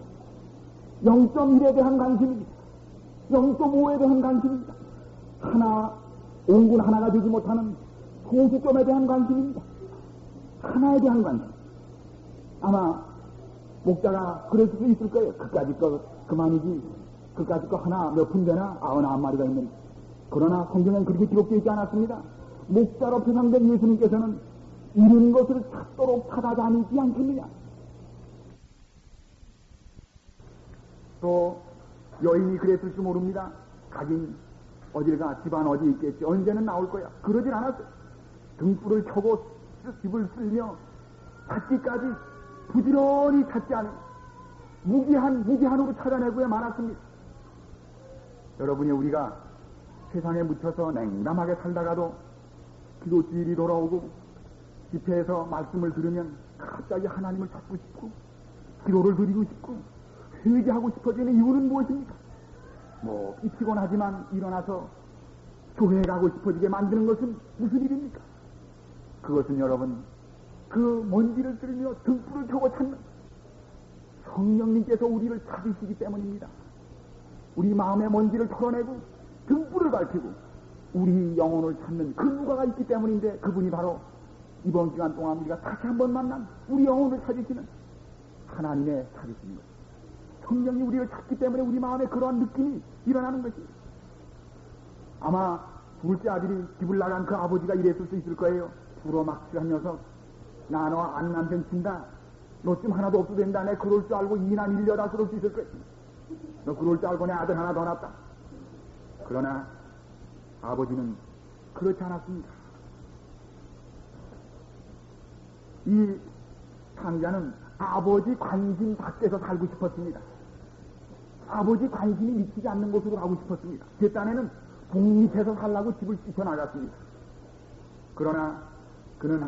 0.1에 대한 관심입니다. 0.5에 대한 관심입니다. 하나, 온군 하나가 되지 못하는 소수점에 대한 관심입니다. 하나에 대한 관심. 아마 목자가 그럴 수도 있을 거예요. 그까짓 거 그만이지. 그까짓 거 하나 몇 푼대나 99마리가 있는. 그러나 성경에는 그렇게 기록되어 있지 않았습니다. 목자로 표상된 예수님께서는 이런 것을 찾도록 찾아다니지 않겠느냐. 또 여인이 그랬을지 모릅니다. 가긴 어딜 가, 집안 어디 있겠지. 언제는 나올 거야. 그러질 않았어요. 등불을 켜고 집을 쓸며 찾기까지 부지런히 찾지 않은 무기한으로 찾아내고야 말았습니다. 여러분이 우리가 세상에 묻혀서 냉담하게 살다가도 기도주일이 돌아오고 집회에서 말씀을 들으면 갑자기 하나님을 찾고 싶고 기도를 드리고 싶고 회개하고 싶어지는 이유는 무엇입니까? 이 피곤하지만 일어나서 교회에 가고 싶어지게 만드는 것은 무슨 일입니까? 그것은 여러분, 그 먼지를 들으며 등불을 켜고 찾는 성령님께서 우리를 찾으시기 때문입니다. 우리 마음의 먼지를 털어내고 등불을 밝히고 우리 영혼을 찾는 그 누가가 있기 때문인데, 그분이 바로 이번 기간 동안 우리가 다시 한번 만난 우리 영혼을 찾으시는 하나님의 찾으시는 것. 성령이 우리를 찾기 때문에 우리 마음에 그러한 느낌이 일어나는 것입니다. 아마 둘째 아들이 집을 나간 그 아버지가 이랬을 수 있을 거예요. 부러막실한 녀석, 나 너 안 남편 친다. 너 쯤 하나도 없어도 된다. 내 그럴 줄 알고 이나 밀려라. 그럴 수 있을 거예요. 너 그럴 줄 알고 내 아들 하나 더 낳았다. 그러나 아버지는 그렇지 않았습니다. 이 상자는 아버지 관심 밖에서 살고 싶었습니다. 아버지 관심이 미치지 않는 곳으로 가고 싶었습니다. 제 딴에는 독립해서 살라고 집을 뛰쳐나갔습니다. 그러나 그는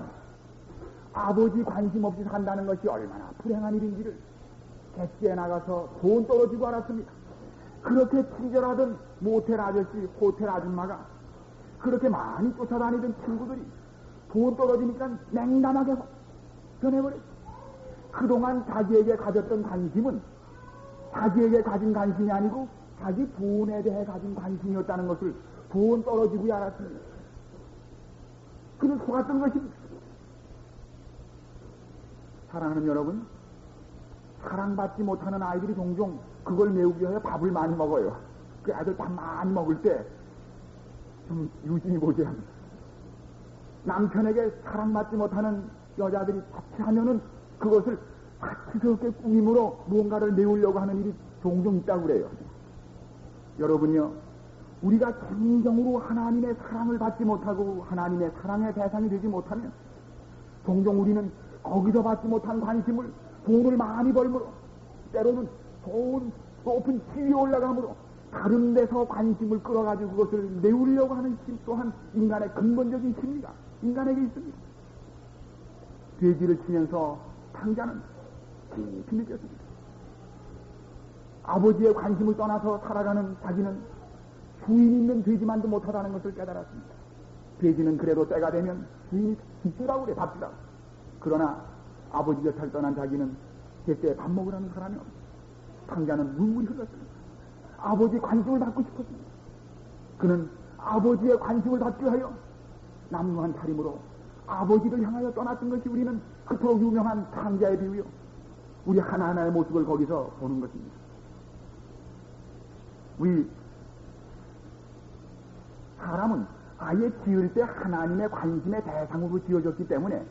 아버지 관심 없이 산다는 것이 얼마나 불행한 일인지를 객지에 나가서 돈 떨어지고 알았습니다. 그렇게 친절하던 모텔 아저씨, 호텔 아줌마가 그렇게 많이 쫓아다니던 친구들이 돈 떨어지니까 냉담하게 변해버렸어요. 그동안 자기에게 가졌던 관심은 자기에게 가진 관심이 아니고 자기 돈에 대해 가진 관심이었다는 것을 돈 떨어지고 알았습니다. 그는 속았던 것입니다. 사랑하는 여러분, 사랑받지 못하는 아이들이 종종 그걸 메우기 위해 밥을 많이 먹어요. 그 아들 밥 많이 먹을 때 좀 유심히 보셔야 합니다. 남편에게 사랑받지 못하는 여자들이 자취하면은 그것을 사치스럽게 꾸밈으로 무언가를 메우려고 하는 일이 종종 있다고 그래요. 여러분요, 우리가 진정으로 하나님의 사랑을 받지 못하고 하나님의 사랑의 대상이 되지 못하면 종종 우리는 거기서 받지 못한 관심을 돈을 많이 벌므로 때로는 좋은 높은 지위에 올라감으로 다른 데서 관심을 끌어가지고 그것을 메우려고 하는 힘 또한 인간의 근본적인 심리가 인간에게 있습니다. 돼지를 치면서 탕자는 깊이 느꼈습니다. 아버지의 관심을 떠나서 살아가는 자기는 주인 있는 돼지만도 못하다는 것을 깨달았습니다. 돼지는 그래도 때가 되면 주인이 밥 주라고 그래, 밥 주라고. 그러나 아버지 곁을 떠난 자기는 제때 밥 먹으라는 사람이 없습니다. 탕자는 눈물이 흘렀습니다. 아버지 관심을 받고 싶었습니다. 그는 아버지의 관심을 받기 위하여 남루한 차림으로 아버지를 향하여 떠났던 것이 우리는 그토록 유명한 탕자의 비유요. 우리 하나하나의 모습을 거기서 보는 것입니다. 우리 사람은 아예 지을 때 하나님의 관심의 대상으로 지어졌기 때문에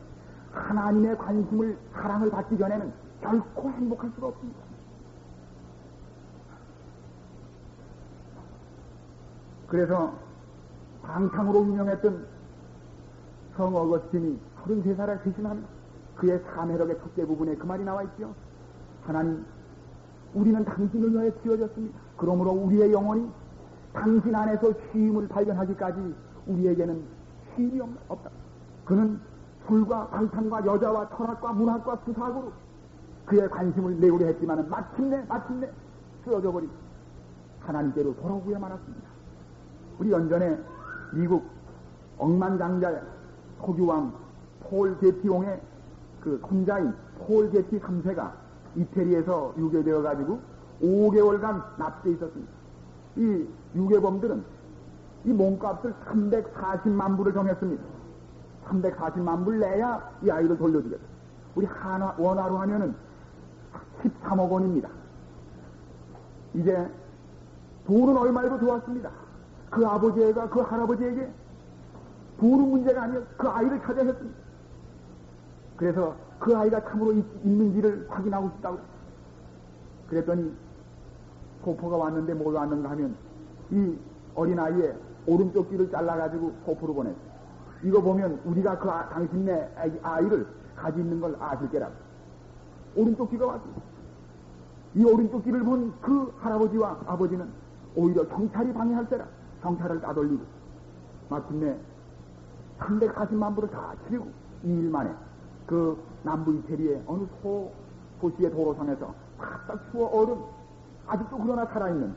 하나님의 관심을, 사랑을 받기 전에는 결코 행복할 수가 없습니다. 그래서 방탕으로 유명했던 성 어거스틴이 33살에 회심합니다. 그의 사매력의 첫째 부분에 그 말이 나와 있죠. 하나님, 우리는 당신을 위하여 지어졌습니다. 그러므로 우리의 영혼이 당신 안에서 쉼을 발견하기까지 우리에게는 쉼이 없다. 그는 술과 방탕과 여자와 철학과 문학과 수사학으로 그의 관심을 메우려 했지만 마침내 쓰러져 버리고 하나님께로 돌아오고야 말았습니다. 우리 연전에 미국 억만장자의 석유왕 폴 게티옹의 그 손자인 폴 게티 3세가 이태리에서 유괴되어 가지고 5개월간 납치돼 있었습니다. 이 유괴범들은 이 몸값을 340만 불을 정했습니다. 340만 불 내야 이 아이를 돌려주겠다. 우리 원화로 하면은 13억 원입니다. 이제 돈은 얼마에도 좋았습니다. 그 아버지가 그 할아버지에게 돈은 문제가 아니라 그 아이를 찾아야 했습니다. 그래서 그 아이가 참으로 있는지를 확인하고 싶다고 그랬더니 포포가 왔는데 뭘 왔는가 하면 이 어린아이의 오른쪽 귀를 잘라가지고 포포로 보냈어요. 이거 보면 우리가 그 당신네 아이를 가지고 있는 걸 아실 게라고. 오른쪽 귀가 왔습니다. 이 오른쪽 귀를 본 그 할아버지와 아버지는 오히려 경찰이 방해할 때라 경찰을 따돌리고 마침내 340만 불을 다 치르고 2일 만에 그 남부 이태리의 어느 도시의 도로상에서 바짝 추워 얼은 아직도 그러나 살아있는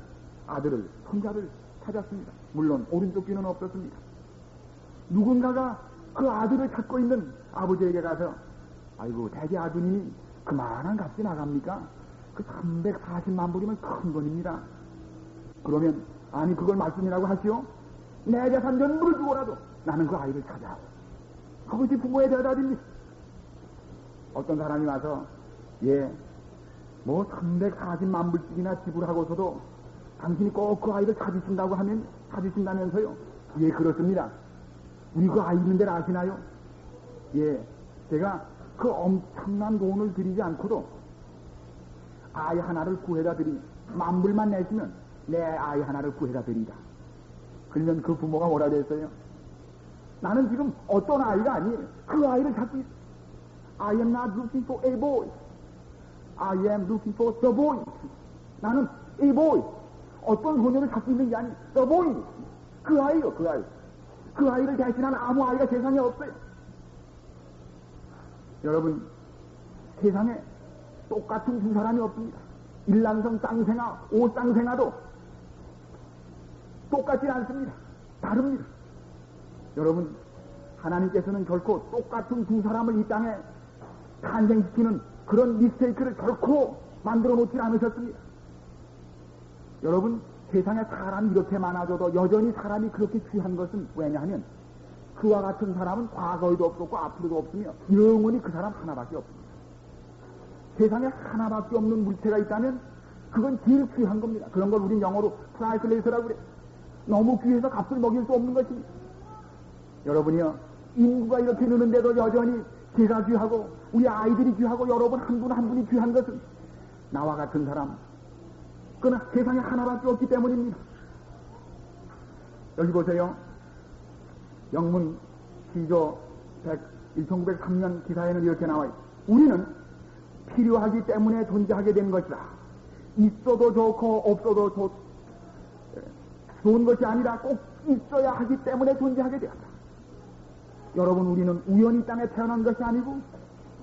아들을, 손자를 찾았습니다. 물론 오른쪽 귀는 없었습니다. 누군가가 그 아들을 찾고 있는 아버지에게 가서 아이고 대개 아드님이 그만한 값이 나갑니까? 그 340만 불이면 큰 돈입니다. 그러면 아니 그걸 말씀이라고 하시오? 내 재산 전부를 주고라도 나는 그 아이를 찾아. 그것이 부모의 대답입니다. 어떤 사람이 와서 뭐 340만 불씩이나 지불하고서도 당신이 꼭 그 아이를 찾으신다면서요? 예, 그렇습니다. 우리 그 아이 있는 데를 아시나요? 예, 제가 그 엄청난 돈을 드리지 않고도 아이 하나를 구해다 드리, 10,000불만 내시면 내 아이 하나를 구해다 드리다. 그러면 그 부모가 뭐라 그랬어요? 나는 지금 어떤 아이가 아니에요. 그 아이를 찾고 있어. I am not looking for a boy. I am looking for the boy. 나는 a boy. 어떤 소년을 찾고 있는 게 아니, the boy. 그 아이요, 그 아이. 그 아이를 대신한 아무 아이가 세상에 없어요. 여러분, 세상에 똑같은 두 사람이 없습니다. 일란성 쌍생아, 오쌍생아도 똑같지 않습니다. 다릅니다. 여러분, 하나님께서는 결코 똑같은 두 사람을 이 땅에 탄생시키는 그런 미스테이크를 결코 만들어 놓지 않으셨습니다. 여러분, 세상에 사람이 이렇게 많아져도 여전히 사람이 그렇게 귀한 것은 왜냐하면 그와 같은 사람은 과거에도 없었고 앞으로도 없으며 영원히 그 사람 하나밖에 없습니다. 세상에 하나밖에 없는 물체가 있다면 그건 제일 귀한 겁니다. 그런 걸 우린 영어로 프라이슬레이스라고 그래요. 너무 귀해서 값을 먹일 수 없는 것입니다. 여러분이요, 인구가 이렇게 느는데도 여전히 제가 귀하고 우리 아이들이 귀하고 여러분 한 분 한 분이 귀한 것은 나와 같은 사람, 그러나 세상에 하나밖에 없기 때문입니다. 여기 보세요. 영문 시조 1903년 기사에는 이렇게 나와요. 우리는 필요하기 때문에 존재하게 된 것이다. 있어도 좋고 없어도 좋은 것이 아니라 꼭 있어야 하기 때문에 존재하게 되었다. 여러분, 우리는 우연히 이 땅에 태어난 것이 아니고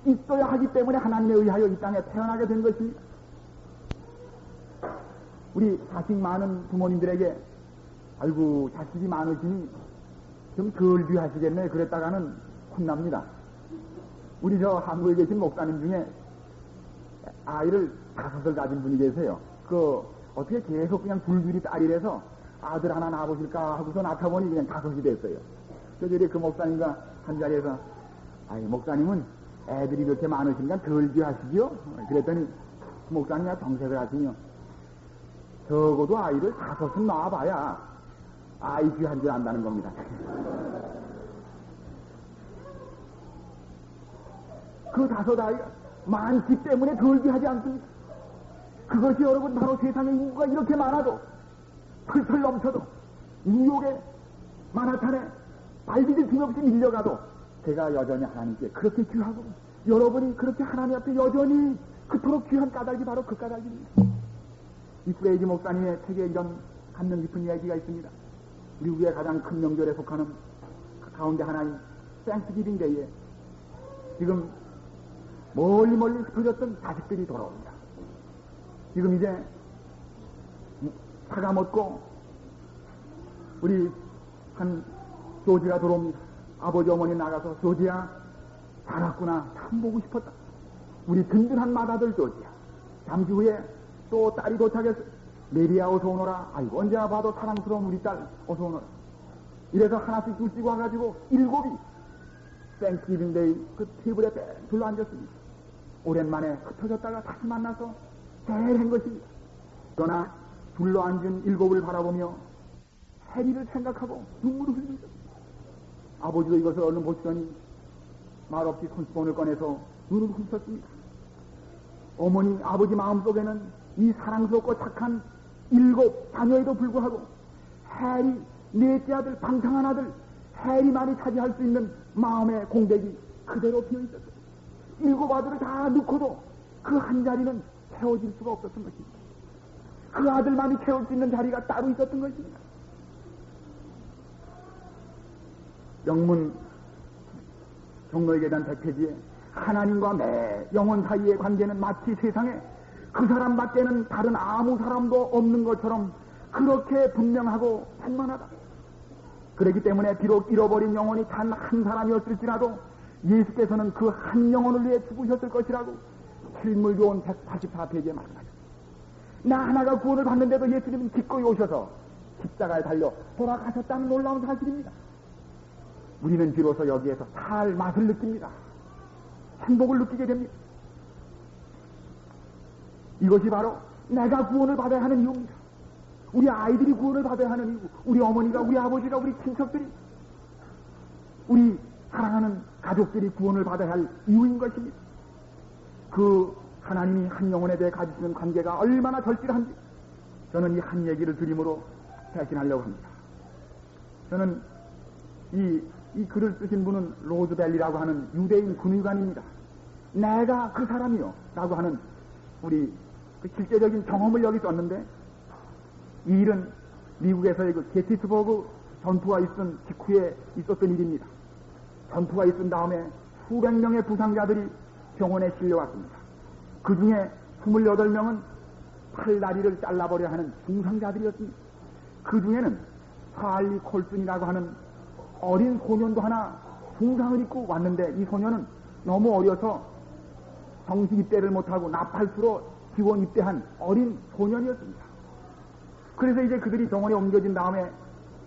있어야 하기 때문에 하나님에 의하여 이 땅에 태어나게 된 것입니다. 우리 자식 많은 부모님들에게 아이고 자식이 많으시니 좀 덜 귀하시겠네 그랬다가는 혼납니다. 우리 저 한국에 계신 목사님 중에 아이를 5을 가진 분이 계세요. 어떻게 계속 그냥 줄줄이 딸이라서 아들 하나 낳아보실까 하고서 낳다 보니 그냥 5이 됐어요. 저절에 그 목사님과 한 자리에서 아이 목사님은 애들이 그렇게 많으시니까 덜 귀하시죠? 그랬더니 그 목사님이 정색을 하시며 적어도 아이를 5은 낳아봐야 아이 귀한 줄 안다는 겁니다. 그 5 아이가 많기 때문에 덜 귀하지 않습니다. 그것이 여러분 바로 세상의 인구가 이렇게 많아도 털털 넘쳐도 뉴욕에 마나탄에 발디딜 틈 없이 밀려가도 제가 여전히 하나님께 그렇게 귀하고 여러분이 그렇게 하나님 앞에 여전히 그토록 귀한 까닭이 바로 그 까닭입니다. 이 프레이지 목사님의 책에 이런 감명 깊은 이야기가 있습니다. 미국의 가장 큰 명절에 속하는 그 가운데 하나인 땡스기빙 데이에 지금 멀리 흩어졌던 자식들이 돌아옵니다. 지금 이제 차가 멎고 우리 한 조지가 들어옵니다. 아버지 어머니 나가서 조지야 잘 왔구나 참 보고 싶었다. 우리 든든한 맏아들 조지야. 잠시 후에 또 딸이 도착해서 메리야 어서 오너라. 아이고 언제나 봐도 사랑스러운 우리 딸 어서 오너라. 이래서 하나씩 둘씩 와가지고 7이 땡스기빙 데이 그 테이블에 뺑 둘러앉았습니다. 오랜만에 흩어졌다가 다시 만나서 대한 것입니다. 그러나 둘러앉은 7을 바라보며 해리를 생각하고 눈물을 흘리죠. 아버지도 이것을 얼른 보시더니 말없이 손수건을 꺼내서 눈을 훔쳤습니다. 어머니 아버지 마음속에는 이 사랑스럽고 착한 7 자녀에도 불구하고 해리 넷째 아들 방탕한 아들 해리만이 차지할 수 있는 마음의 공백이 그대로 비어있었어요. 7 아들을 다 넣고도 그 한 자리는 채워질 수가 없었던 것입니다. 그 아들만이 채울 수 있는 자리가 따로 있었던 것입니다. 영문 종로에 계단 100페이지에 하나님과 매 영혼 사이의 관계는 마치 세상에 그 사람밖에는 다른 아무 사람도 없는 것처럼 그렇게 분명하고 충만하다. 그렇기 때문에 비록 잃어버린 영혼이 단 한 사람이었을지라도 예수께서는 그 한 영혼을 위해 죽으셨을 것이라고 실물 좋은 184페이지에 말씀하셨습니다. 나 하나가 구원을 받는데도 예수님은 기꺼이 오셔서 십자가에 달려 돌아가셨다는 놀라운 사실입니다. 우리는 비로소 여기에서 살 맛을 느낍니다. 행복을 느끼게 됩니다. 이것이 바로 내가 구원을 받아야 하는 이유입니다. 우리 아이들이 구원을 받아야 하는 이유, 우리 어머니가, 우리 아버지가, 우리 친척들이, 우리 사랑하는 가족들이 구원을 받아야 할 이유인 것입니다. 그 하나님이 한 영혼에 대해 가지시는 관계가 얼마나 절실한지 저는 이 한 얘기를 드림으로 대신하려고 합니다. 저는 이 글을 쓰신 분은 로즈벨리라고 하는 유대인 군의관입니다. 내가 그 사람이요 라고 하는 우리 그 실제적인 경험을 여기 썼는데 이 일은 미국에서의 그 게티스버그 전투가 있은 직후에 있었던 일입니다. 전투가 있은 다음에 수백 명의 부상자들이 병원에 실려왔습니다. 그 중에 28명은 팔다리를 잘라버려 하는 중상자들이었습니다. 그 중에는 찰리 콜슨이라고 하는 어린 소년도 하나 중상을 입고 왔는데 이 소년은 너무 어려서 정식 입대를 못하고 나팔수로 지원 입대한 어린 소년이었습니다. 그래서 이제 그들이 병원에 옮겨진 다음에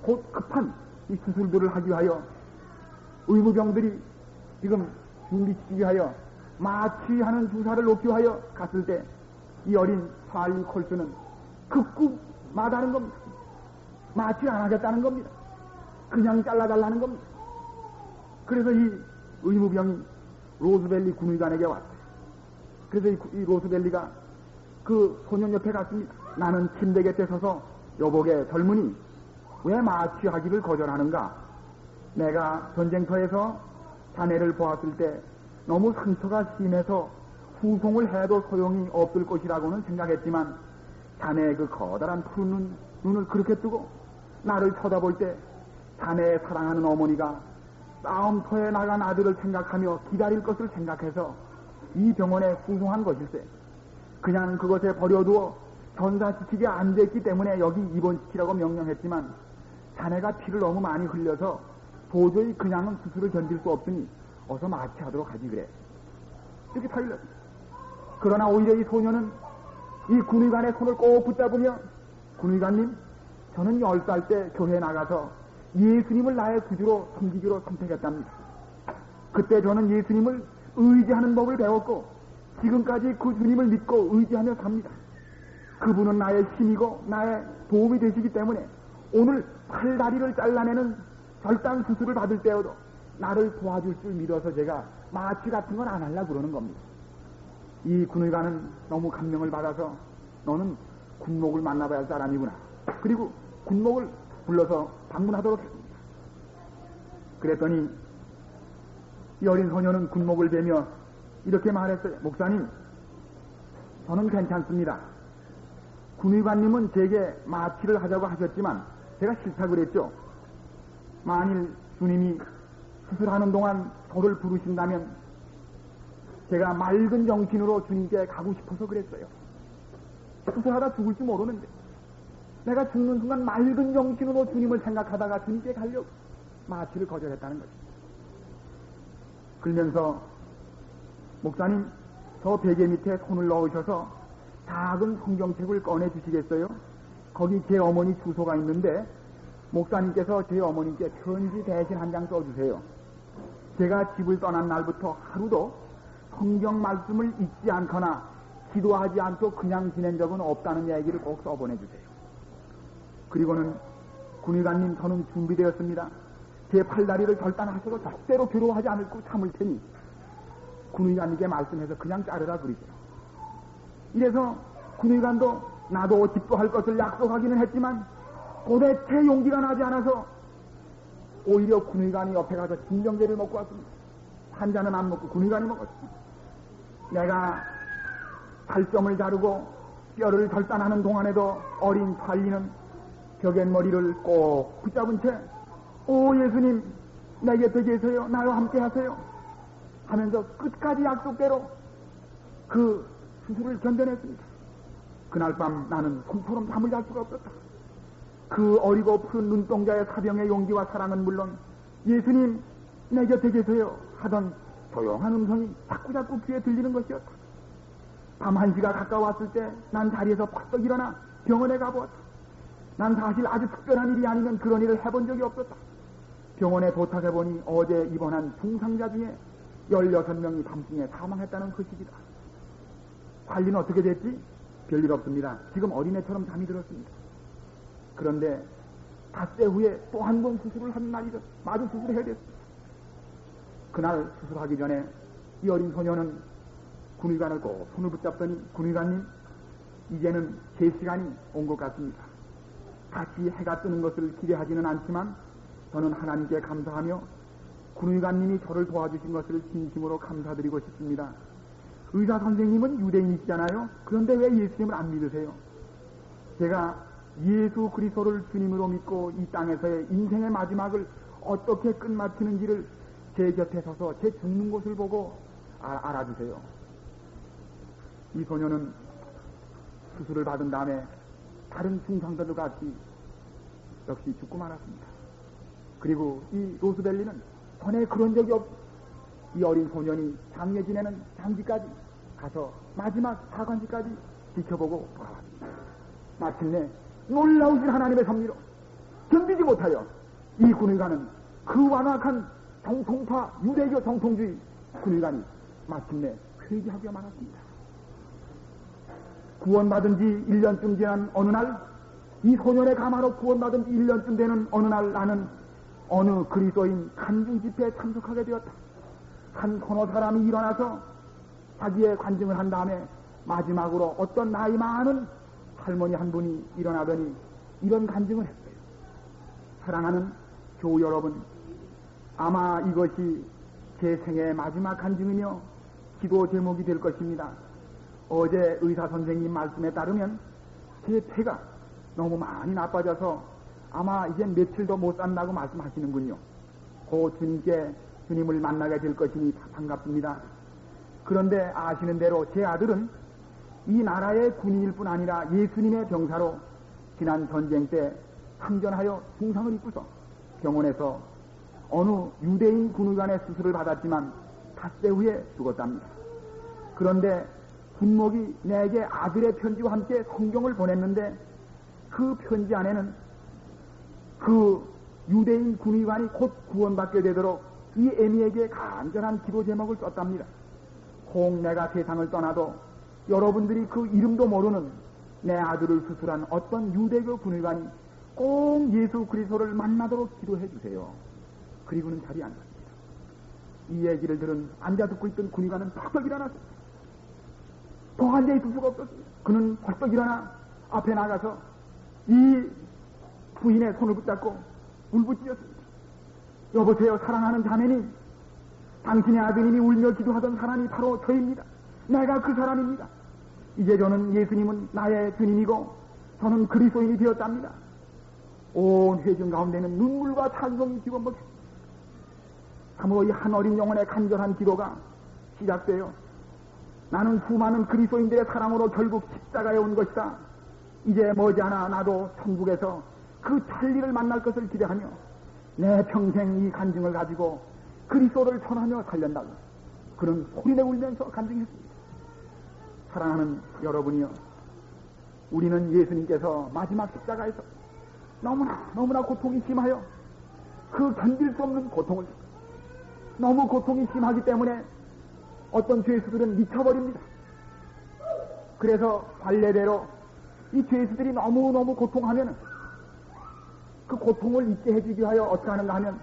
곧 급한 이 수술들을 하기 위하여 의무병들이 지금 준비시키기 위하여 마취하는 주사를 놓기 위하여 갔을 때 이 어린 찰리 콜슨은 극구 마다는 겁니다. 마취 안 하겠다는 겁니다. 그냥 잘라달라는 겁니다. 그래서 이 의무병이 로즈벨리 군의관에게 왔어요. 그래서 이 로즈벨리가 그 소년 옆에 갔습니다. 나는 침대 곁에 서서 여보게 젊은이 왜 마취하기를 거절하는가? 내가 전쟁터에서 자네를 보았을 때 너무 상처가 심해서 후송을 해도 소용이 없을 것이라고는 생각했지만 자네의 그 커다란 푸른 눈을 그렇게 뜨고 나를 쳐다볼 때 자네의 사랑하는 어머니가 싸움터에 나간 아들을 생각하며 기다릴 것을 생각해서 이 병원에 후송한 것일세. 그냥 그것에 버려두어 전사시키게 안 됐기 때문에 여기 입원시키라고 명령했지만 자네가 피를 너무 많이 흘려서 도저히 그냥은 수술을 견딜 수 없으니 어서 마취하도록 하지 그래. 이렇게 타일렀습니다. 그러나 오히려 이 소녀는 이 군의관의 손을 꼭 붙잡으며 군의관님, 저는 10살 때 교회에 나가서 예수님을 나의 구주로 섬기기로 선택했답니다. 그때 저는 예수님을 의지하는 법을 배웠고 지금까지 그 주님을 믿고 의지하며 삽니다. 그분은 나의 힘이고 나의 도움이 되시기 때문에 오늘 팔다리를 잘라내는 절단 수술을 받을 때에도 나를 도와줄 줄 믿어서 제가 마취 같은 건 안 하려고 그러는 겁니다. 이 군의관은 너무 감명을 받아서 너는 군목을 만나봐야 할 사람이구나. 그리고 군목을 불러서 방문하도록 했습니다. 그랬더니 이 어린 소녀는 군목을 뵈며 이렇게 말했어요. 목사님, 저는 괜찮습니다. 군의관님은 제게 마취를 하자고 하셨지만 제가 싫다 그랬죠. 만일 주님이 수술하는 동안 저를 부르신다면 제가 맑은 정신으로 주님께 가고 싶어서 그랬어요. 수술하다 죽을지 모르는데 내가 죽는 순간 맑은 정신으로 주님을 생각하다가 주님께 가려고 마취를 거절했다는 것입니다. 그러면서 목사님, 저 베개 밑에 손을 넣으셔서 작은 성경책을 꺼내 주시겠어요? 거기 제 어머니 주소가 있는데 목사님께서 제 어머니께 편지 대신 한 장 써주세요. 제가 집을 떠난 날부터 하루도 성경 말씀을 잊지 않거나 기도하지 않고 그냥 지낸 적은 없다는 얘기를 꼭 써보내주세요. 그리고는 군의관님, 저는 준비되었습니다. 제 팔다리를 결단하셔도 절대로 괴로워하지 않고 참을 테니 군의관님께 말씀해서 그냥 자르라 그러죠. 이래서 군의관도 나도 집도할 것을 약속하기는 했지만 도대체 용기가 나지 않아서 오히려 군의관이 옆에 가서 진정제를 먹고 왔습니다. 한 잔은 안 먹고 군의관이 먹었습니다. 내가 팔점을 자르고 뼈를 절단하는 동안에도 어린 살리는 벽앤머리를 꼭 붙잡은 채 오 예수님, 내 곁에 계세요. 나와 함께 하세요. 하면서 끝까지 약속대로 그 수술을 견뎌냈습니다. 그날 밤 나는 솜처럼 잠을 잘 수가 없었다. 그 어리고 푸른 눈동자의 사병의 용기와 사랑은 물론 예수님, 내 곁에 계세요 하던 조용한 음성이 자꾸자꾸 귀에 들리는 것이었다. 밤 1시가 가까웠을 때 난 자리에서 벌떡 일어나 병원에 가보았다. 난 사실 아주 특별한 일이 아니면 그런 일을 해본 적이 없었다. 병원에 도착해보니 어제 입원한 중상자 중에 16명이 밤중에 사망했다는 소식이다. 관리는 어떻게 됐지? 별일 없습니다. 지금 어린애처럼 잠이 들었습니다. 그런데 닷새 후에 또 한 번 수술을 하는 날이죠. 마주 수술을 해야 됐습니다. 그날 수술하기 전에 이 어린 소녀는 군의관을 꼭 손을 붙잡더니 군의관님, 이제는 제 시간이 온 것 같습니다. 다시 해가 뜨는 것을 기대하지는 않지만 저는 하나님께 감사하며 군의관님이 저를 도와주신 것을 진심으로 감사드리고 싶습니다. 의사 선생님은 유대인이시잖아요. 그런데 왜 예수님을 안 믿으세요? 제가 예수 그리스도를 주님으로 믿고 이 땅에서의 인생의 마지막을 어떻게 끝마치는지를 제 곁에 서서 제 죽는 곳을 보고 알아주세요. 이 소녀는 수술을 받은 다음에 다른 중상자들 같이 역시 죽고 말았습니다. 그리고 이 로스벨리는 전에 그런 적이 없이 이 어린 소년이 장례 지내는 장지까지 가서 마지막 사관지까지 지켜보고 돌아왔습니다. 마침내 놀라우신 하나님의 섭리로 견디지 못하여 이 군의관은 그 완악한 정통파 유대교 정통주의 군의관이 마침내 회개하게 말았습니다. 구원받은 지 1년쯤 지난 어느 날, 이 소년의 가마로 구원받은 지 1년쯤 되는 어느 날 나는 어느 그리스도인 간증 집회에 참석하게 되었다. 한 서너 사람이 일어나서 자기의 관증을 한 다음에 마지막으로 어떤 나이 많은 할머니 한 분이 일어나더니 이런 간증을 했어요. 사랑하는 교우 여러분, 아마 이것이 제 생애의 마지막 간증이며 기도 제목이 될 것입니다. 어제 의사 선생님 말씀에 따르면 제 폐가 너무 많이 나빠져서 아마 이제 며칠 더 못 산다고 말씀하시는군요. 고 주님을 만나게 될 것이니 반갑습니다. 그런데 아시는 대로 제 아들은 이 나라의 군인일 뿐 아니라 예수님의 병사로 지난 전쟁 때 상전하여 중상을 입고서 병원에서 어느 유대인 군의관의 수술을 받았지만 닷새 후에 죽었답니다. 그런데 김목이 내게 아들의 편지와 함께 성경을 보냈는데 그 편지 안에는 그 유대인 군의관이 곧 구원받게 되도록 이 애미에게 간절한 기도 제목을 썼답니다. 혹 내가 세상을 떠나도 여러분들이 그 이름도 모르는 내 아들을 수술한 어떤 유대교 군의관이 꼭 예수 그리스도를 만나도록 기도해 주세요. 그리고는 자리에 앉았습니다. 이 얘기를 들은 앉아 듣고 있던 군의관은 벌떡 일어났습니다. 더 앉아 있을 수가 없었습니다. 그는 벌떡 일어나 앞에 나가서 이 부인의 손을 붙잡고 울부짖었습니다. 여보세요, 사랑하는 자매님, 당신의 아드님이 울며 기도하던 사람이 바로 저입니다. 내가 그 사람입니다. 이제 저는 예수님은 나의 주님이고 저는 그리스도인이 되었답니다. 온 회중 가운데는 눈물과 찬송이 집어먹혔습니다. 참으로 이 한 어린 영혼의 간절한 기도가 시작되어 나는 수많은 그리스도인들의 사랑으로 결국 십자가에 온 것이다. 이제 머지않아 나도 천국에서 그 찰리를 만날 것을 기대하며 내 평생 이 간증을 가지고 그리스도를 전하며 살련다고 그는 소리내 울면서 간증했습니다. 사랑하는 여러분이여, 우리는 예수님께서 마지막 십자가에서 너무나 고통이 심하여 그 견딜 수 없는 고통을, 너무 고통이 심하기 때문에 어떤 죄수들은 미쳐버립니다. 그래서 관례대로 이 죄수들이 너무너무 고통하면 그 고통을 잊게 해주기 위하여 어떻게 하는가 하면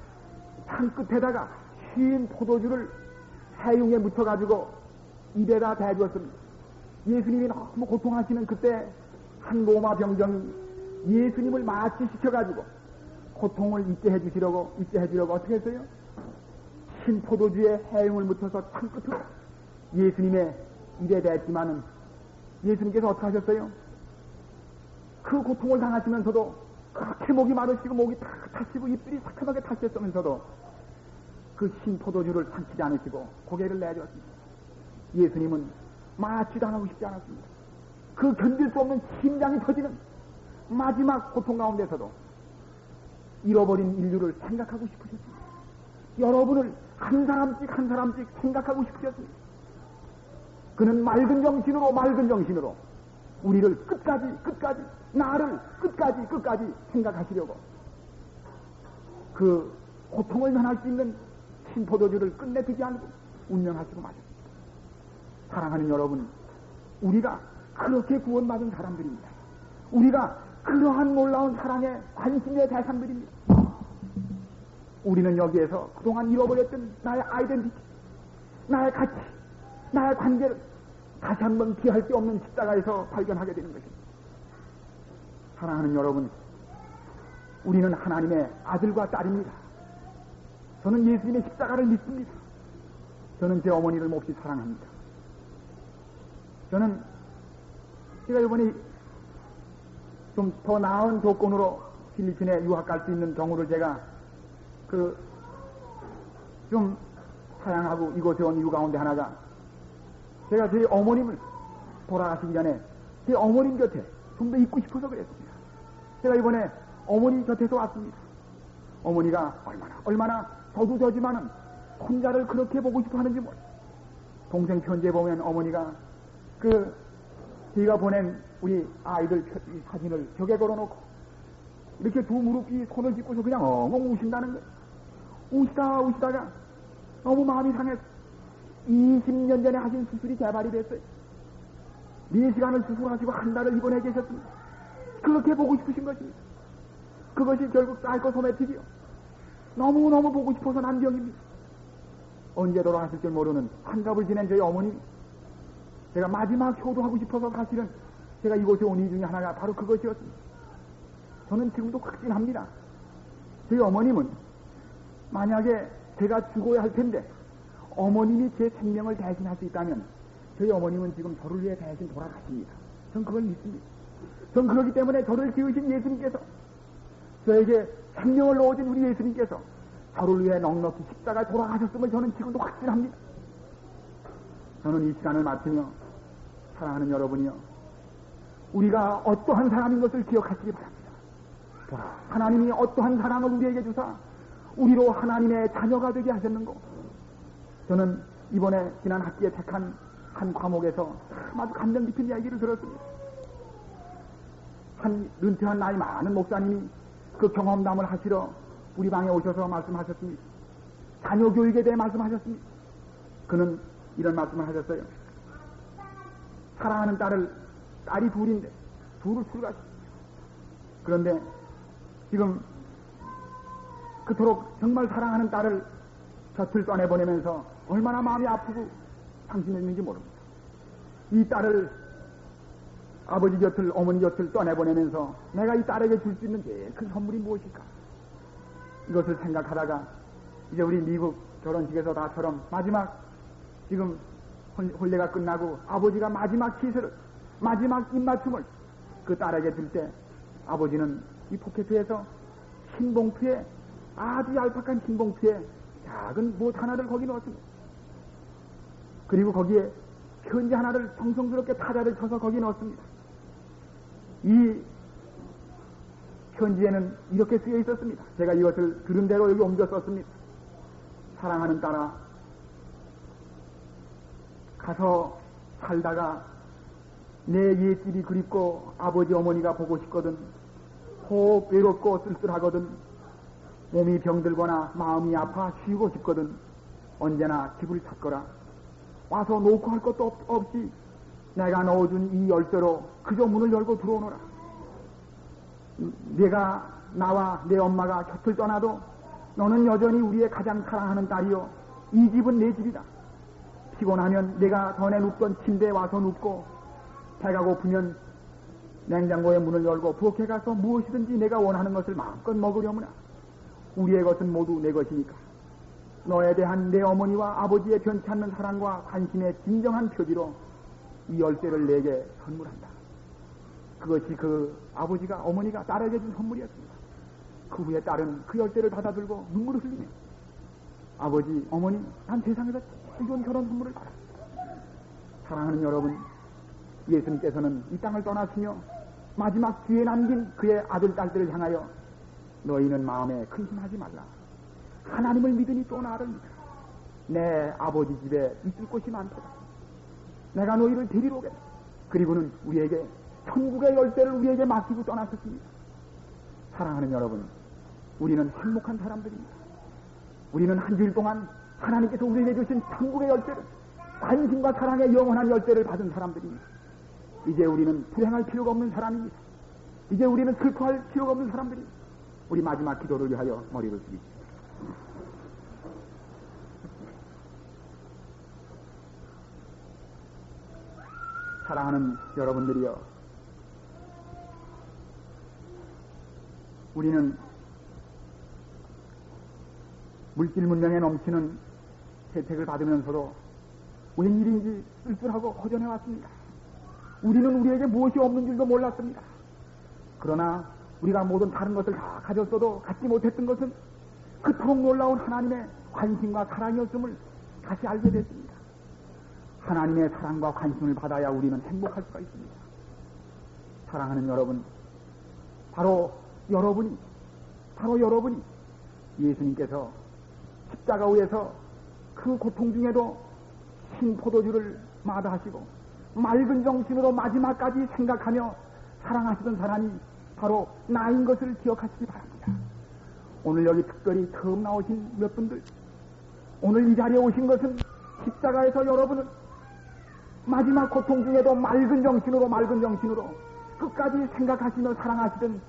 산 끝에다가 쉰 포도주를 해융에 묻혀가지고 입에다 대주었습니다. 예수님이 너무 고통하시는 그때 한 로마 병정이 예수님을 마취시켜가지고 고통을 잊게 해주려고 어떻게 했어요? 흰 포도주에 해융을 묻혀서 창 끝으로 예수님의 입에 대했지만은 예수님께서 어떻게 하셨어요? 그 고통을 당하시면서도 그렇게 목이 마르시고 목이 탁 타시고 입술이 새카맣게 타셨으면서도 그 흰 포도주를 삼키지 않으시고 고개를 내주었습니다. 예수님은 마취당하고 싶지 않았습니다. 그 견딜 수 없는 심장이 터지는 마지막 고통 가운데서도 잃어버린 인류를 생각하고 싶으셨습니다. 여러분을 한 사람씩 생각하고 싶으셨습니다. 그는 맑은 정신으로 우리를 끝까지 나를 끝까지 생각하시려고 그 고통을 면할 수 있는 신포도주를 끝내 두지 않고 운명하시고 마셨습니다. 사랑하는 여러분, 우리가 그렇게 구원받은 사람들입니다. 우리가 그러한 놀라운 사랑의 관심의 대상들입니다. 우리는 여기에서 그동안 잃어버렸던 나의 아이덴티티, 나의 가치, 나의 관계를 다시 한번 피할 수 없는 십자가에서 발견하게 되는 것입니다. 사랑하는 여러분, 우리는 하나님의 아들과 딸입니다. 저는 예수님의 십자가를 믿습니다. 저는 제 어머니를 몹시 사랑합니다. 제가 이번에 좀 더 나은 조건으로 필리핀에 유학 갈 수 있는 경우를 제가 좀 사양하고 이곳에 온 이유 가운데 하나가 제가 제 어머님을 돌아가시기 전에 제 어머님 곁에 좀 더 있고 싶어서 그랬습니다. 제가 이번에 어머니 곁에서 왔습니다. 어머니가 얼마나 저도 저지만은 혼자를 그렇게 보고 싶어 하는지 몰라요. 동생 편지에 보면 어머니가 제가 보낸 우리 아이들 사진을 벽에 걸어놓고 이렇게 두 무릎이 손을 짚고서 그냥 엉엉 우신다는 거예요. 우시다가 너무 마음이 상해서 20년 전에 하신 수술이 재발이 됐어요. 4시간을 수술하시고 한 달을 입원해 계셨습니다. 그렇게 보고 싶으신 것입니다. 그것이 결국 사이코소매틱이요. 너무너무 보고 싶어서 난 병입니다. 언제 돌아가실 줄 모르는 환갑을 지낸 저희 어머니, 제가 마지막 효도하고 싶어서 사실은 제가 이곳에 온 이유 중에 하나가 바로 그것이었습니다. 저는 지금도 확신합니다. 저희 어머님은 만약에 제가 죽어야 할 텐데 어머님이 제 생명을 대신할 수 있다면 저희 어머님은 지금 저를 위해 대신 돌아가십니다. 전 그걸 믿습니다. 전 그렇기 때문에 저를 지으신 예수님께서, 저에게 생명을 넣어준 우리 예수님께서 저를 위해 넉넉히 십자가에 돌아가셨음을 저는 지금도 확신합니다. 저는 이 시간을 마치며 사랑하는 여러분이요, 우리가 어떠한 사람인 것을 기억하시기 바랍니다. 보라, 하나님이 어떠한 사랑을 우리에게 주사 우리로 하나님의 자녀가 되게 하셨는고. 저는 이번에 지난 학기에 택한 한 과목에서 아주 감명 깊은 이야기를 들었습니다. 한 은퇴한 나이 많은 목사님이 그 경험담을 하시러 우리 방에 오셔서 말씀하셨습니다. 자녀 교육에 대해 말씀하셨습니다. 그는 이런 말씀을 하셨어요. 사랑하는 딸이 둘인데 둘을 출가시켰어요. 그런데 지금 그토록 정말 사랑하는 딸을 곁을 떠내보내면서 얼마나 마음이 아프고 상심했는지 모릅니다. 이 딸을 아버지 곁을, 어머니 곁을 떠내보내면서 내가 이 딸에게 줄 수 있는 제일 큰 선물이 무엇일까? 이것을 생각하다가 이제 우리 미국 결혼식에서 다처럼 마지막 지금 혼례가 끝나고 아버지가 마지막 키스를, 마지막 입맞춤을 그 딸에게 줄 때 아버지는 이 포켓에서 흰 봉투에, 아주 얄팍한 흰 봉투에 작은 무엇 하나를 거기 넣었습니다. 그리고 거기에 편지 하나를 정성스럽게 타자를 쳐서 거기 넣었습니다. 이 편지에는 이렇게 쓰여 있었습니다. 제가 이것을 들은 대로 여기 옮겨 썼습니다. 사랑하는 딸아, 가서 살다가 내 옛집이 그립고 아버지 어머니가 보고 싶거든. 혹 외롭고 쓸쓸하거든. 몸이 병들거나 마음이 아파 쉬고 싶거든. 언제나 집을 찾거라. 와서 놓고 할 것도 없이 내가 넣어준 이 열쇠로 그저 문을 열고 들어오너라. 내가, 나와 내 엄마가 곁을 떠나도 너는 여전히 우리의 가장 사랑하는 딸이요, 이 집은 내 집이다. 피곤하면 내가 전에 눕던 침대에 와서 눕고, 배가 고프면 냉장고의 문을 열고 부엌에 가서 무엇이든지 내가 원하는 것을 마음껏 먹으려무나. 우리의 것은 모두 내 것이니까 너에 대한 내 어머니와 아버지의 변치 않는 사랑과 관심의 진정한 표지로 이 열쇠를 내게 선물한다. 그것이 그 아버지가, 어머니가 딸에게 준 선물이었습니다. 그 후에 딸은 그 열쇠를 받아들고 눈물을 흘리며, 아버지, 어머니, 난 세상에서 제일 좋은 결혼 선물을 받았습니다. 사랑하는 여러분, 예수님께서는 이 땅을 떠나시며 마지막 뒤에 남긴 그의 아들, 딸들을 향하여 너희는 마음에 근심하지 말라. 하나님을 믿으니 또 나를 믿으라. 내 아버지 집에 있을 곳이 많도다. 내가 너희를 데리러 오겠다. 그리고는 우리에게 천국의 열쇠를 우리에게 맡기고 떠나셨습니다. 사랑하는 여러분, 우리는 행복한 사람들입니다. 우리는 한 주일 동안 하나님께서 우리에게 주신 천국의 열쇠를, 관심과 사랑의 영원한 열쇠를 받은 사람들입니다. 이제 우리는 불행할 필요가 없는 사람입니다. 이제 우리는 슬퍼할 필요가 없는 사람들입니다. 우리 마지막 기도를 위하여 머리를 숙이십시오. 사랑하는 여러분들이여, 우리는 물질 문명에 넘치는 혜택을 받으면서도 웬일인지 쓸쓸하고 허전해 왔습니다. 우리는 우리에게 무엇이 없는 줄도 몰랐습니다. 그러나 우리가 모든 다른 것을 다 가졌어도 갖지 못했던 것은 그토록 놀라운 하나님의 관심과 사랑이었음을 다시 알게 됐습니다. 하나님의 사랑과 관심을 받아야 우리는 행복할 수가 있습니다. 사랑하는 여러분, 바로 여러분이 예수님께서 십자가 위에서 그 고통 중에도 신 포도주를 마다하시고 맑은 정신으로 마지막까지 생각하며 사랑하시던 사람이 바로 나인 것을 기억하시기 바랍니다. 오늘 여기 특별히 처음 나오신 몇 분들, 오늘 이 자리에 오신 것은 십자가에서 여러분을 마지막 고통 중에도 맑은 정신으로 끝까지 생각하시며 사랑하시던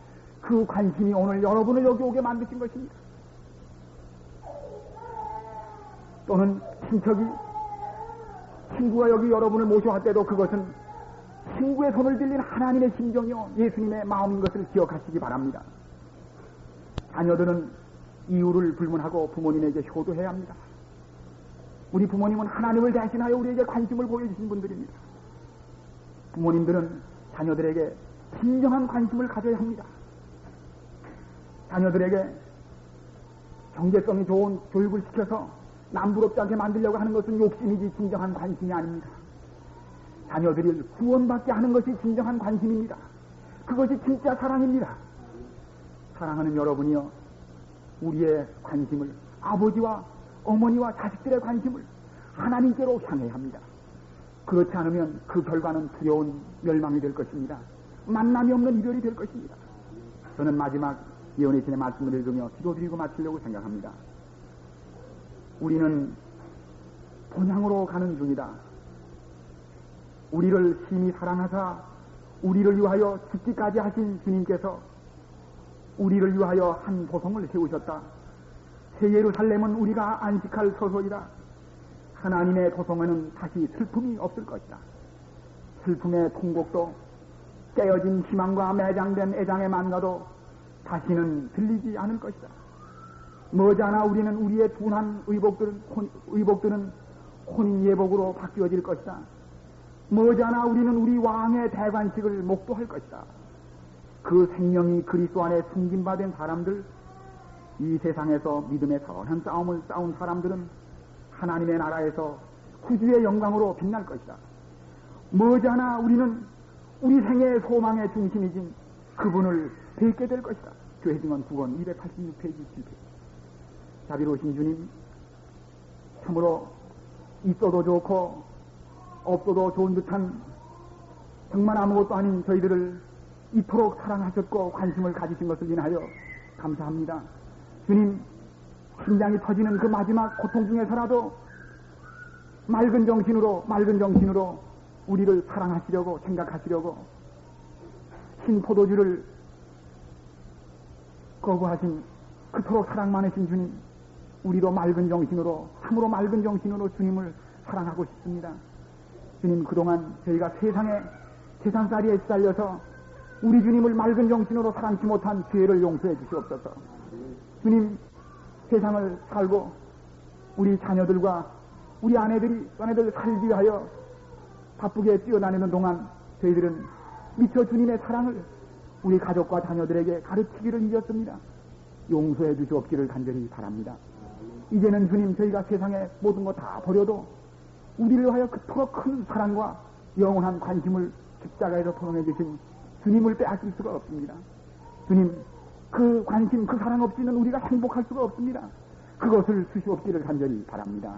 그 관심이 오늘 여러분을 여기 오게 만드신 것입니다. 또는 친구가 여기 여러분을 모셔왔 때도 그것은 친구의 손을 들린 하나님의 심정이요 예수님의 마음인 것을 기억하시기 바랍니다. 자녀들은 이유를 불문하고 부모님에게 효도해야 합니다. 우리 부모님은 하나님을 대신하여 우리에게 관심을 보여주신 분들입니다. 부모님들은 자녀들에게 진정한 관심을 가져야 합니다. 자녀들에게 경제성이 좋은 교육을 시켜서 남부럽지 않게 만들려고 하는 것은 욕심이지 진정한 관심이 아닙니다. 자녀들을 구원받게 하는 것이 진정한 관심입니다. 그것이 진짜 사랑입니다. 사랑하는 여러분이요, 우리의 관심을, 아버지와 어머니와 자식들의 관심을 하나님께로 향해야 합니다. 그렇지 않으면 그 결과는 두려운 멸망이 될 것입니다. 만남이 없는 이별이 될 것입니다. 저는 마지막 예언의 신의 말씀을 읽으며 기도드리고 마치려고 생각합니다. 우리는 본향으로 가는 중이다. 우리를 심히 사랑하사 우리를 위하여 죽기까지 하신 주님께서 우리를 위하여 한 도성을 세우셨다. 새 예루살렘은 우리가 안식할 서소이다. 하나님의 도성에는 다시 슬픔이 없을 것이다. 슬픔의 통곡도 깨어진 희망과 매장된 애장의 만나도 다시는 들리지 않을 것이다. 머지않아 우리는 우리의 둔한 의복들은 혼인 예복으로 바뀌어질 것이다. 머지않아 우리는 우리 왕의 대관식을 목도할 것이다. 그 생명이 그리스도 안에 숨김받은 사람들, 이 세상에서 믿음의 선한 싸움을 싸운 사람들은 하나님의 나라에서 구주의 영광으로 빛날 것이다. 머지않아 우리는 우리 생애의 소망의 중심이신 그분을 뵙게 될 것이다. 교회 증언 9권 286페이지 7페이지. 자비로우신 주님, 참으로 있어도 좋고 없어도 좋은 듯한 정말 아무것도 아닌 저희들을 이토록 사랑하셨고 관심을 가지신 것을 인하여 감사합니다. 주님, 심장이 터지는 그 마지막 고통 중에서라도 맑은 정신으로 우리를 사랑하시려고 생각하시려고 신포도주를 거부하신 그토록 사랑 많으신 주님, 우리도 맑은 정신으로, 참으로 맑은 정신으로 주님을 사랑하고 싶습니다. 주님, 그동안 저희가 세상살이에 시달려서 우리 주님을 맑은 정신으로 사랑치 못한 죄를 용서해 주시옵소서. 주님, 세상을 살고 우리 자녀들과 우리 아내들 살기 위하여 바쁘게 뛰어다니는 동안 저희들은 미처 주님의 사랑을 우리 가족과 자녀들에게 가르치기를 잊었습니다. 용서해 주시옵기를 간절히 바랍니다. 이제는 주님, 저희가 세상의 모든 것 다 버려도 우리를 위하여 그토록 큰 사랑과 영원한 관심을 십자가에서 토론해 주신 주님을 빼앗길 수가 없습니다. 주님, 그 관심, 그 사랑 없이는 우리가 행복할 수가 없습니다. 그것을 주시옵기를 간절히 바랍니다.